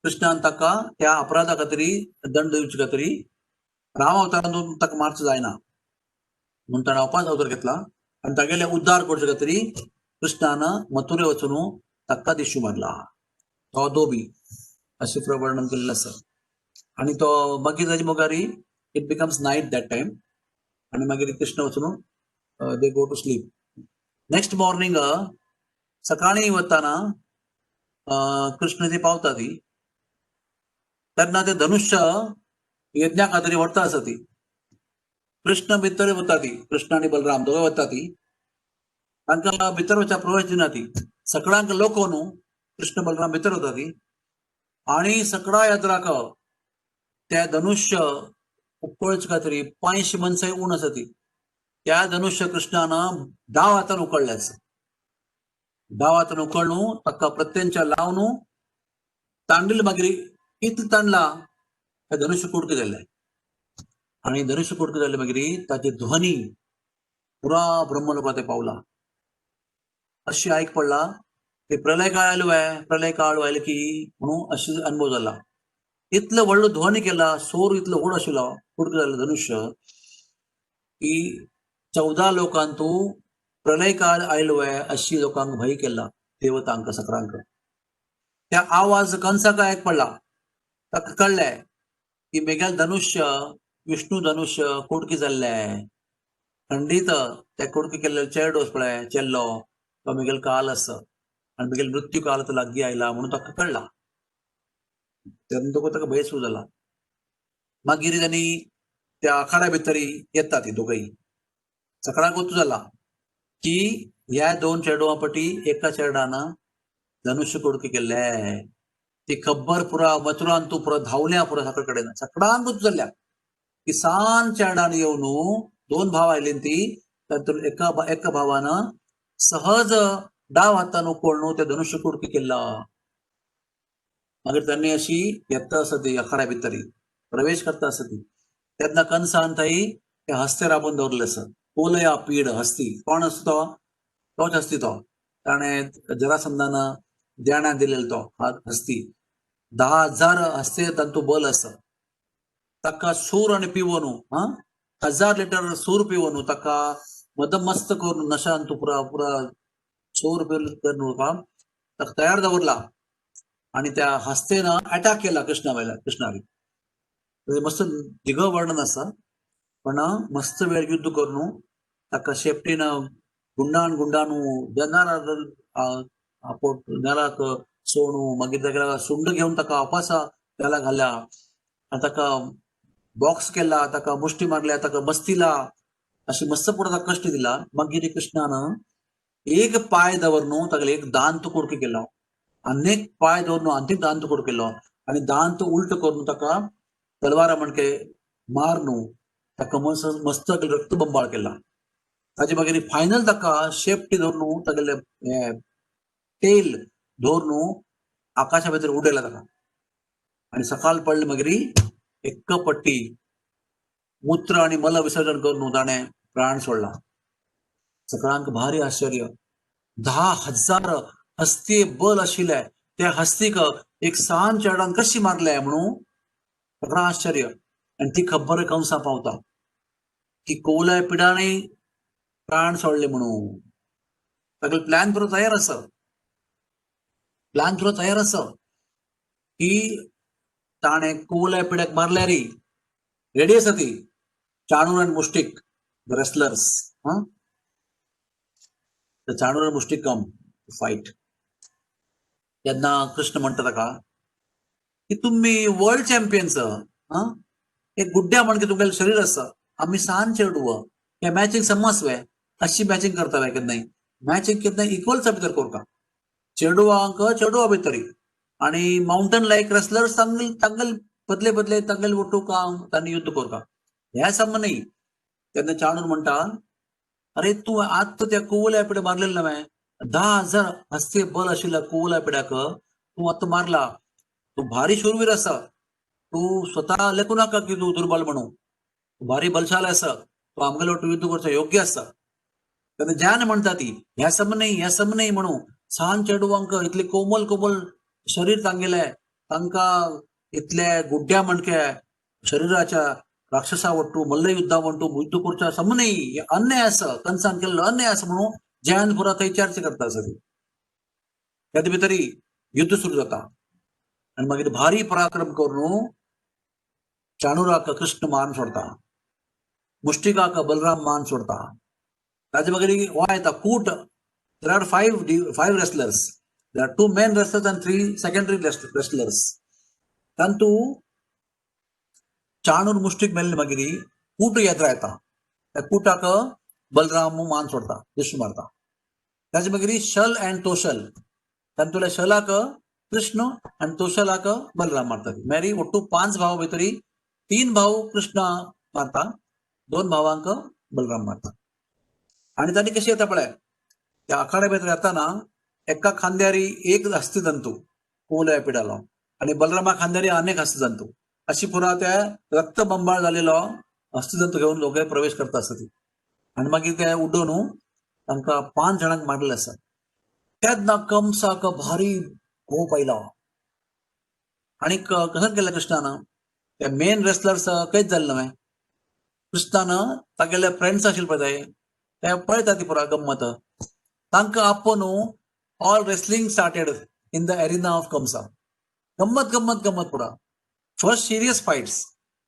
कृष्णान ताका त्या अपराधा खातीर दंड दिवचे खातीर राम अवतारान ताका मारचो जायना म्हणून ताणें अपास अवतार घेतला आनी तागेले उद्धार करचे खातीर कृष्णान मथुरे वचून ताका दिशू मारला तो धोबी अशें वर्णन केल्लें आसा आनी तो मागीर ताजे मुखारी it becomes night that time आनी मागीर कृष्ण वचून they go to sleep next morning सकाळी वताना कृष्ण ती पावता ती तेन्ना ते धनुष्य यज्ञा खातीर व्हरता आसा ती कृष्ण भितर वता ती कृष्ण आनी बलराम दोगांय वता ती तांकां भितर वचपाक प्रवेश दिना ती सकाळांक लोक न्हू कृष्ण बलराम भितर वता ती आनी सकडा यात्राक त्या धनुष्य उकळचे खातीर 500 मनशां उण आसा ती त्या धनुष्य कृष्णान 10 हातान उकळ्ळें आसा 10 हातान उकळून ताका प्रत्यंच्या लावन तांडिल्ले मागीर इतलें ताणला ते धनुष्य कुडके जाल्लें आनी धनुष्य कुडके जाल्ले मागीर ताची ध्वनी पुरा ब्रह्मलोकांत ते पावला अशें आयक पडला की प्रलय काळ आयलो की म्हणून अशें अनुभव जाला इतलो व्हडलो ध्वनी केला सोर इतलो व्हड आशिल्लो कुडके जाल्लो धनुष्य की 14 लोकांतू प्रलय काळ आयलो अशी लोकांक भंय केला देवतांक सकरांक त्या आवाज कंसाक आयक पडला ताका कळ्ळें की मेगेल धनुष्य विष्णू धनुष्य कुडके जाल्लें खंडीत ते कुडके केल्ले चेडो पळय चेल्लो तो मेगेल काल आसा आनी मेगेल मृत्यू काल तो लागीं आयला म्हणून ताका कळ्ळा तेन्ना ताका भंय सुरू जाला मागीर तांणी त्या आखाड्या भितर येता ती दोगूय सकाळाक वचूं जाला की ह्या 2 चेडवां पटी एका चेडान धनुष्य कुडके केल्ले ती खबर पुरा मथुरान तूं पुरो धांवल्या पुरो सकाळ कडेन सकाळांक वचूं जाल्या की सान चेडान येवन 2 भाव आयली ती तातूंत एका भावान सहज 10 हातान उखळून ते धनुष्य कुडके केला मागीर तांणी अशी येता आसा ती आखाड्या भितर प्रवेश करता आसा ती तेन्ना कंसान थंय ते हस्ते राबून दवरले आसा कोलया पीड हस्ती कोण आसा तोच हस्ती तो ताणें जरासंधान देण्याक दिलेलो तो हस्ती 10,000 हस्ते तांतू बल आसा ताका सूर आनी पिवो न्हू 1000 लिटर सूर पिवो न्हू ताका मदमस्त करून नशान तूं पुरा सूर करून ताका तयार दवरला आनी त्या हस्तेन अटॅक केला कृष्णारी मस्त दिगळ वर्णन आसा पण मस्त वेळ युद्ध करून ताका शेपटीन गुंडान नेलाक सोडू मागीर ताका सुंड घेवन ताका वापसा त्याला घाल्या आनी ताका बॉक्स केला ताका मुष्टी मारल्या ताका बसतिला अशी मस्त पुरो ताका कश्ट दिला मागीर कृष्णान एक पाय दवरून ताका एक दांत कुडके केलो अनेक पाय दवरून आनीक दांत कुडके केलो आनी दांत उलट करून ताका तलवारा म्हणके मार न्हू ताका मस्त रक्तबंबाळ केला ताजे मागीर फायनल ताका शेपटी धरून तागेले टेल धरून आकाशा भितर उडयला ताका आनी सकाळ पडले मागीर एक पट्टी मूत्र आनी मल विसर्जन करून ताणें प्राण सोडला सकाळांक भारी आश्चर्य 10,000 हस्ती बल आशिल्ले त्या हस्तीक एक सान चेडान कशी मारले म्हणून सगळं आश्चर्य आनी ती खबर कंसा पावता की कौलाय पिडांनी प्राण सोडले म्हणून ताका प्लॅन पुरो तयार आसा की ताणें कौलाय पिड्याक मारल्यार रेडी आसा ती चाणूर आनी मुष्टीक द रेसलर्स चाणूर आनी मुष्टीक कम फायट तेन्ना कृष्ण म्हणटा ताका की तुम्ही वर्ल्ड चॅम्पियन्स एक गुड्ड्या म्हणके तुमगेलें शरीर आसा आमी सान चेडूं हे मॅचिंग समजवे अशी मॅचिंग करता केन्नाय मॅचिंग केन्नाय इक्वल्सा भितर कोरका चेडवांक चेडवा भितरी आणि माउंटन लायक रेसलर्स तांगल बदले बदले तांगल ಒಟ್ಟು तांणी युद्ध कोरका ह्या सम नाही तेन्ना चाणूर म्हणटा अरे तू आत्ता त्या कुवल्या पिढे मारलेलं नव्हे 10,000 हस्ते बल आशिल्ल्या कुवल्या पिढ्याक तू आत्ता मारला तू भारी शूरवीर असा तू स्वतः लेखू नाका की तू दुर्बल म्हणून भारी बलशाली असा तू आमगेलो युद्ध करचो योग्य असा तेन्ना ज्ञान म्हणटा ती ह्या सम नाही म्हणून सान चेडवांक इतले कोमल कोमल शरीर तांगेले तांकां इतले गुड्ड्या मणके शरीराच्या राक्षसा वट्टू मल्ल युद्धा म्हणटू युद्ध करच्या सम नाही अन्याय असं कंसान केलेलं अन्याय असं म्हणून ज्ञान पुरा थंय चर्चा करता सगळी त्यात भितरी युद्ध सुरू जाता आणि मागीर भारी पराक्रम करून चाणुराक कृष्ण मान सोडता मुष्टिकाक बलराम मान सोडता ताजे मागीर हो येता कूट there are five wrestlers there are 2 main wrestlers and 3 secondary wrestlers तांतू Chanur Mushtik मेल्ले मागीर कूट यात्रा येता त्या कुटाक बलराम मान सोडता कृष्ण मारता ताजे मागीर शल अँड तोशल तांतुल्या शलाक कृष्ण आणि तोशलाक बलराम मारता मेरी ಒಟ್ಟು 5 भाव भितरी 3 भाव कृष्ण मारता 2 भावांक बलराम मारता आणि तांणी कशी येता पळय त्या आखाड्या भितर येताना एका खांद्यारी एक हस्तिदंतू कुवल्या पिडालो आणि बलरामा खांद्यारी अनेक हस्तिदंतू अशी पुरा त्या रक्तबंबाळ झालेलो हस्तिदंतू घेऊन लोक प्रवेश करता आसता ती आणि मागीर ते उडोवन तांकां 5 जाणांक मारले आसा तेन्ना कंसाक भारी कोप आयलो आणि कसं केलं कृष्णानं त्या मेन रेसलर्स कांयच जालें नव्हे कृष्णानं तागेले फ्रेंड्स आशिल्ले पळय ते पळयता ती पुरा गम्मत तांकां आपोवन all wrestling started in the arena of Kamsa गम्मत गम्मत गम्मत पुरा first serious fights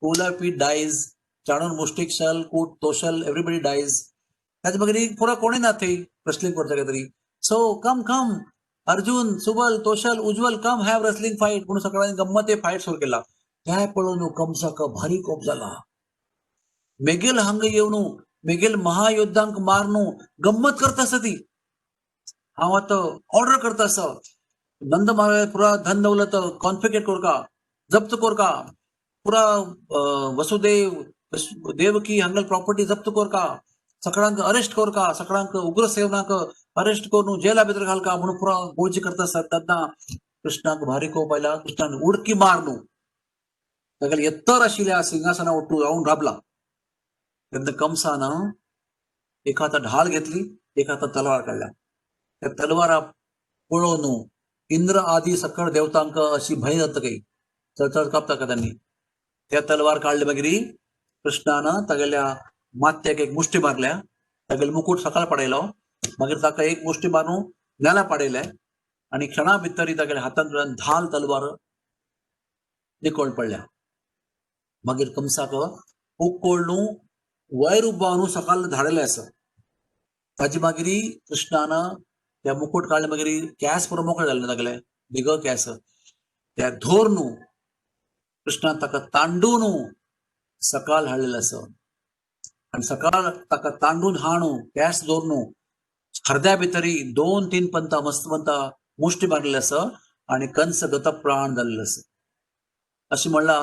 Kuvalapeeth dies Chanura Mushtika Shala Kuta Toshala everybody dyes ताजे मागीर पुरा कोणूय ना थंय रेसलिंग करता तरी so come come Arjun Subal Toshal Ujjwal come have wrestling fight म्हणून सगळ्यांनी गम्मत फाईट सुरू केला त्या पळोवन कंसाक भारी कोप जाला मेगेल हांगा येवन मेगेल महायोद्धांक मारनू गम्मत करता आसता ती हांव आतां ऑर्डर करता आसा नंद महाराज पुरा धन दौलत कॉन्फिकेट कोरका जप्त कोरका पुरा वसुदेव देवकी हांगल प्रॉपर्टी जप्त कोरका सगळ्यांक अरेस्ट कोरका सगळ्यांक उग्रसेनाक अरेस्ट करून जेला भितर घालका म्हणून पुरा गोंयची करता आसता तेन्ना कृष्णाक भारी कोप आयला कृष्णान उडकी मार न्हू तागेले येत्तर आशिल्ल्या सिंहासना उठून रावून राबला तेन्ना कंसान एक हातात ढाल घेतली एक हातात तलवार काढल्या त्या तलवारा पळोवन इंद्र आदी सकळ देवतांक अशी भंय जाता काही चढ कापता का त्यांनी त्या तलवार काढले मागीर कृष्णानं तागेल्या माथ्याक एक मुष्टी मारल्या तागेले मुकुट सकल पडयलो मागीर ताका एक मुष्टी मारून नेला पाडयले आणि क्षणा भितर तागेल्या हातांतल्यान धाल तलवार निकोळ पडल्या मागीर कंसाक उकोळनू वयर उबावन सकल धाडले आसा ताजे मागीर कृष्णानं त्या मुकुट काढले मागीर केस पुरो मोकळे जाले तागेले बिग केस त्या धोर न्हू कृष्णान ताका तांडून सकाळ हाडलेले आसा आणि सकाळ ताका तांडून हाडू केस दवरून हृदया भितरी 2-3 पंता मस्त पंता मुष्टी मारलेले आसा आणि कंस गतप्राण जाल्ले आसा अशें म्हणला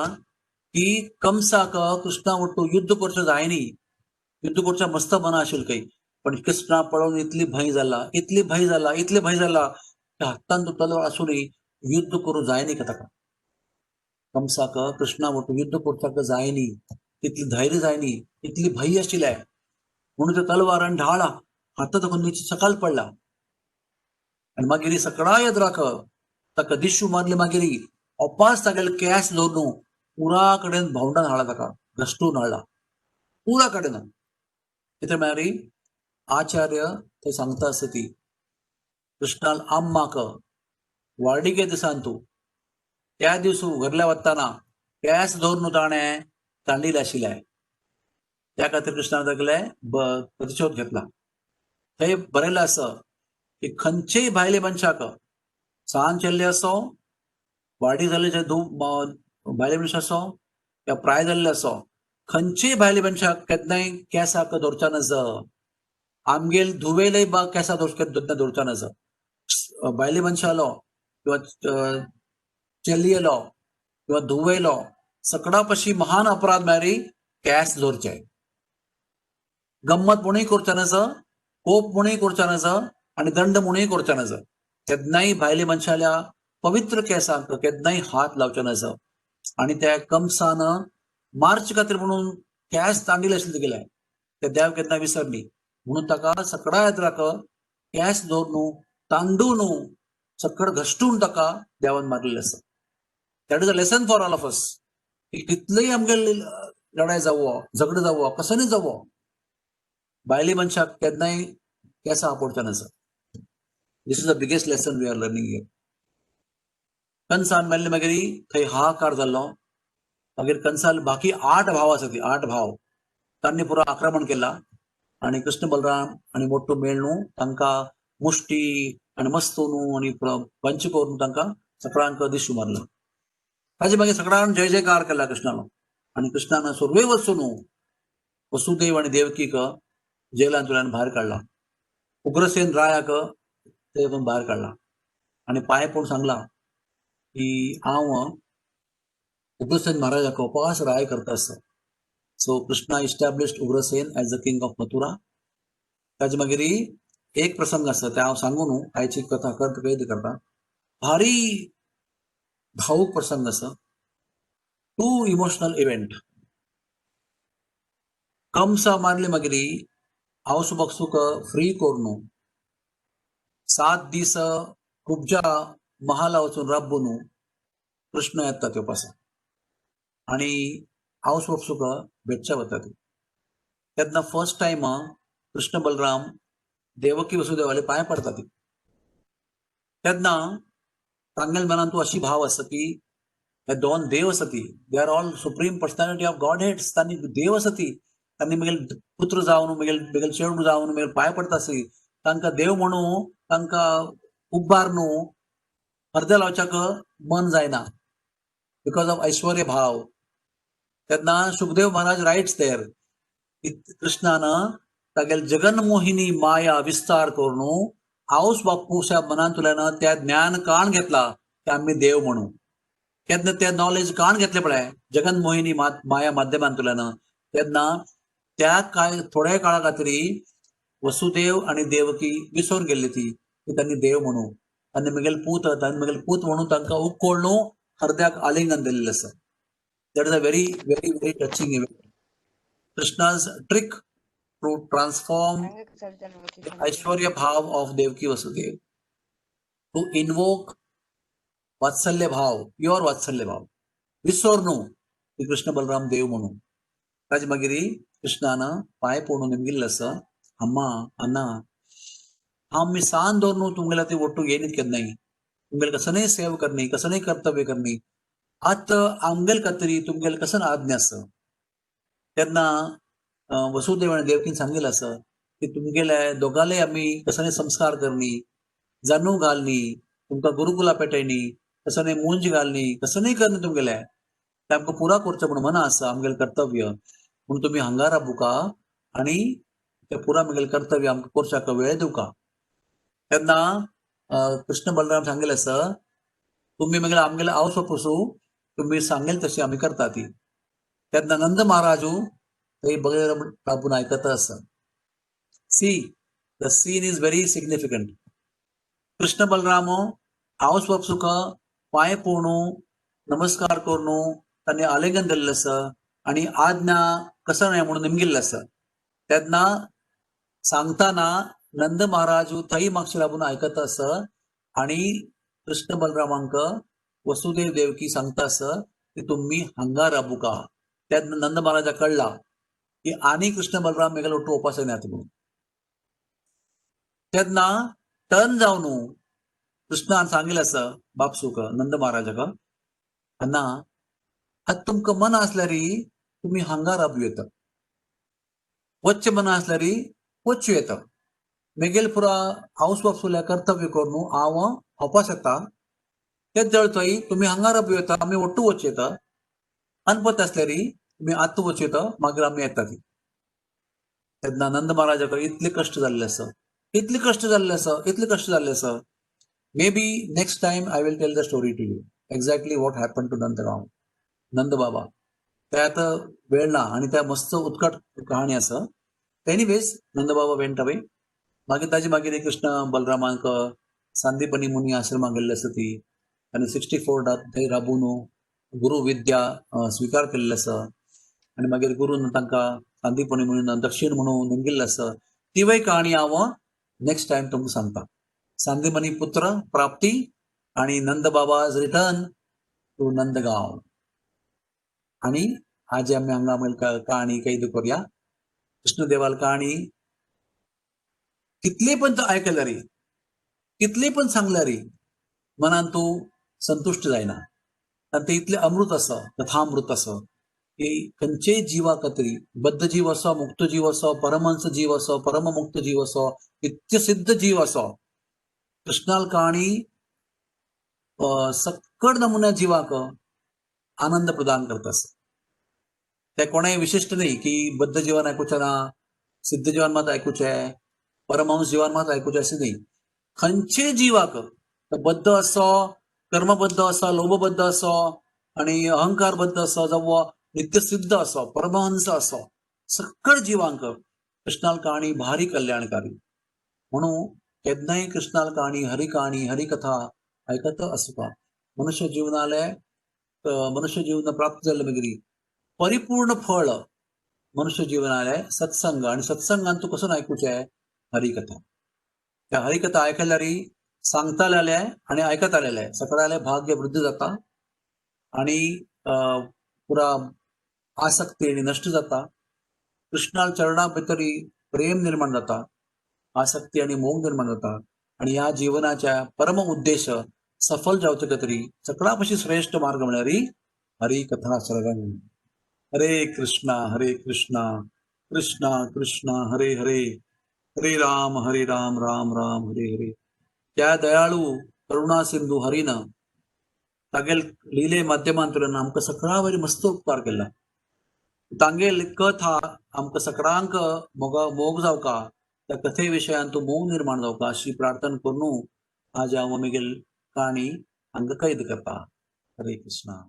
की कंसाक कृष्णा वट्टू युद्ध करचें जायनी युद्ध करचें मस्त मना आशिल्लें काही पण कृष्णा पळोवन इतली भंय जाला हातान तलवार आसूनय युद्ध करूं जायनी का ताका कंसाक कृष्णा वट्टू युद्ध करपाक जायनी तितली धैर्य जायनी इतली भंय आशिल्ले म्हणून ते तलवार आनी ढाळ हाता तकून सकल पडला आणि मागीर सगळा येद्राक ताका दिशू मारले मागीर ओपास तागेले केस दवरून पुरा कडेन भोंवडावन हाडला ताका घश्टून हाडला पुरा कडेन कितें म्हळ्यार आचार्य थंय सांगता आसता ती कृष्णान आम्माक वाडिके दिसान तूं त्या दिवस घरल्या वताना केस दवरून ताणें तांडिले आशिल्ले त्या खातीर कृष्णान तागेले प्रतिशोध घेतला थंय बरयल्लें आसा की खंयचेय भायले मनशाक सांज केल्ले आसो वाडी जाल्ले भायले मनीस आसो या प्राय जाल्ले आसो खंयची भायली मनशाक केन्नाय केंसाक दवरचा नज आमगेल धुवेलय बा केंसां दवरचा नज भायली मनशालो किंवा चलयेलो किंवा धुवेलो सकड़ा पशी महान अपराध मेरी केंस दवरचे गम्मत म्हणूय करचा नज कोप म्हणूय करचा नज आणि दंड म्हणूय करचा नज केन्नाय भायली मनशाल्या पवित्र केंसांक केन्नाय हात लावचे नज आणि त्या कमसान मार्च खातीर म्हणून केंस तांडिले आशिल्ले तुगेले ते देव केन्ना विसरली म्हणून ताका सकड़ा येत्राक केंस दवरून तांडून सकड घश्टून ताका देवान मारलेले आसा that is a lesson for all of us कितलेय आमगेले लढाई जावो झगडो जावो कसोय जावो भायली मनशाक केन्नाय केंसां आपडचा नज this is the biggest lesson we are learning here कंसान मेल्ले मागीर थंय हाहाकार जाल्लो मागीर कंसाल बाकी 8 भाव आसा ती 8 भाव तांणी पुरो आक्रमण केला आणि कृष्ण बलराम आणि मोठो मेळनू तांकां मुष्टी आणि मस्तोनू आणि पंच करून तांकां सगळ्यांक दिश्टी मारलो ताजे मागीर सगळ्यांक जय जयकार केला कृष्णानो आणि कृष्णान सुरवे वचून वसुदेव आणि देवकीक जेलांतल्यान भायर काडला उग्रसेन रायाक ते भायर काडला आणि पांय पडून सांगला की हांव उग्रसेन महाराजाक उपास राय करता आसा so Krishna established Ugrasen as the king of Mathura ताजे मागीर एक प्रसंग आसा ते हांव सांगू न्हू आयची कथा कैद करता भारी भावूक प्रसंग आसा टू इमोशनल इव्हेंट कंसा मारले मागीर हाऊस बॉक्सूक फ्री करून 7 दीस कुब्जा महाला वचून राबून कृष्ण येता त्यो पासा आणि हाऊस बॉक्सूक भेटच्या वता ती तेन्ना फर्स्ट टाइम कृष्ण बलराम देवकी वसुदेवाले पांय पडटा ती तेन्ना तांगेल मनान तूं अशी भाव आसा की हे दोन देव आसा ती they are all supreme personality of God heads तांणी देव आसा ती तांणी म्हगेल पुत्र जावन म्हगेल चेडूं जावन म्हगेल पांय पडटा आसली तांकां देव म्हणू तांकां उब्बार न्हू अर्दे लावच्याक मन जायना बिकॉज ऑफ ऐश्वर्य भाव तेन्ना सुखदेव महाराज रायट्स देर कृष्णान तागेल जगन्मोहिनी माया विस्तार करून हाऊस बापूच्या मनांतल्यान त्या ज्ञान काण घेतला की आमी देव म्हणू केन्ना ते नॉलेज काण घेतले पळय जगन्मोहिनी माया माध्यमांतल्यान तेन्ना त्या थोड्या काळा खातीर वसुदेव आणि देवकी विसरून गेल्ली ती की तांणी देव म्हणू तांणी म्हगेल पूत म्हणून तांकां उखोळ न्हू हृदयाक आलिंगन दिल्लें आसा that is a very very very touching event Krishna's trick to transform aishwarya bhav of Devaki Vasudev to invoke vatsalya bhav pure वात्सल्य भाव विसर न्हू की कृष्ण बलराम देव म्हणून ताजे मागीर कृष्णान पांय पडून निमगिल्लो आसा अम्मा अन्ना हम मिसान दौर तुमगेला ते ओट्टू येनीत केन्नाय तुमगेल कसनय सेव करनी कसनय कर्तव्य करनी आत आमगेल खातीर तुमगेल कसन आज्ञा आसा तेन्ना वसुदेव आणि देवकीन सांगिल्लें आसा की तुमगेले दोगालय आमी कसनय संस्कार करनी जानू घालनी तुमकां गुरुकुला पेटयनी कसनय मुंज घालनी कसनय करनी तुमगेले ते आमकां पुरा करचें म्हणून मना आसा आमगेलें कर्तव्य म्हणून तुमी हांगा राबुका आनी ते पुरा म्हगेलें कर्तव्य आमकां करच्याक वेळ दिवका तेन्ना कृष्ण बलराम सांगिल्लें आसा तुमी म्हगेलें आमगेलें हावस पसू तुमी सांगेल तशी आमी करता ती तेन्ना नंद महाराजू थंय बगळे राबून आयकता आसा see the scene is very significant Krishna Balram हावस बापसूक पांय पडून नमस्कार करून तांणी आलिंगन दिल्लें आसा आनी आज्ञा कसं नाही म्हणून निमगिल्लें आसा तेन्ना सांगताना नंद महाराजू थंय मागशे राबून आयकता आसा आनी कृष्ण बलरामांक वसुदेव देवकी सांगता आसा की तुमी हांगा राबुका तेन्ना नंद महाराजाक कळला की आनी कृष्ण बलराम मेगेलो ओट्टू उपासन येता म्हणून तेन्ना टर्न जावन कृष्णान सांगिल्लें आसा बापसूक नंद महाराजाक अण्णा आतां तुमकां मन आसल्यार तुमी हांगा राबूं येता वच्चें मन आसल्यार वच्चूं येता मेगेल पुरा हावस बापसूल्या कर्तव्य करून हांव वापस येता तेच जळतोय तुमी हांगा राबूं येता आमी ओट्टू वच्चें येता अनपत आसल्यार तुमी आतां वचयत मागीर आमी येता ती तेन्ना नंद महाराजाक इतले कश्ट जाल्ले आसा इतले कश्ट जाल्ले आसा इतले कश्ट जाल्ले आसा maybe next time I will tell the story to you exactly what happened to Nandagaon नंद बाबा ते आता वेळ ना आणि त्या मस्त उत्कट कहाणी आसा एनिवेज नंद बाबा वेंट अवे मागीर ताजे मागीर कृष्ण बलरामांक सांदीपनी मुनी आश्रमाक गेल्ले आसा ती आनी 64 थंय राबून गुरु विद्या स्वीकार केल्ले आसा आनी मागीर गुरून तांकां सांदीपनी मुनीन दक्षिण म्हणून नेमिल्लें आसा तिवय कहाणी हांव नेक्स्ट टायम तुमकां सांगता सांदीपनी पुत्र प्राप्ती आणि नंद बाबाज रिटर्न टू नंदगांव आणि आज आमी हांगा कहाणी कैद करूया कृष्णदेवाल कहाणी कितले पण ऐकल्या रे कितले पण सांगल्या रे मनान तूं संतुष्ट जायना आनी ते इतले अमृत आसा कथामृत आसा की खंयचेय जिवा खातीर बद्ध जीव असो मुक्त जीव असो परमहंस जीव असो परममुक्त जीव असो नित्य सिद्ध जीव असो कृष्णाल कहाणी सक्कड नमुन्या जिवाक आनंद प्रदान करता ते कोणाय विशिष्ट नाही की बद्ध जीवन ऐकूचे ना सिद्ध जीवन मात ऐकूचे परमहंस जीवन मात ऐकूचे असे नाही खंयचे जिवाक बद्ध असो कर्मबद्ध असो लोभबद्ध असो आणि अहंकारबद्ध असो जावं नित्य सिद्ध असो परमहंस असो सक्कड जिवांक कृष्णाल कहाणी भारी कल्याणकारी म्हणून केन्नाय कृष्णाल कहाणी हरी कथा ऐकत आसुका मनुष्य जीवनाले मनुष्य जीवन प्राप्त जाल्ले मागीर परिपूर्ण फळ मनुष्य जीवनाले सत्संग आणि सत्संगान तू कसं ऐकूचे हरिकथा त्या हरिकथा ऐकल्यार सांगता आले आणि ऐकत आलेले सगळ्याले भाग्य वृद्धी जाता आणि पुरा आसक्ती आणि नष्ट जाता कृष्णाल चरणा भितर प्रेम निर्माण जाता आसक्ती आणि मोग निर्माण जाता आणि या जीवनाच्या परम उद्देश सफल जावचे खातीर सगळा पशी श्रेष्ठ मार्ग म्हळ्यार हरी कथा श्रवण हरे कृष्णा कृष्णा कृष्णा हरे हरे हरे राम राम राम हरे हरे त्या दयाळू करुणा सिंधू हरीन तागेल लिले माध्यमांतल्यान आमकां सगळा वरी मस्त उपकार केला तांगेल कथा आमकां सगळ्यांक मोग जावका त्या कथे विशयान तूं मोग निर्माण जावका अशी प्रार्थना करून आज हांव म्हगेल काणी हांगा कैद करता हरे कृष्णा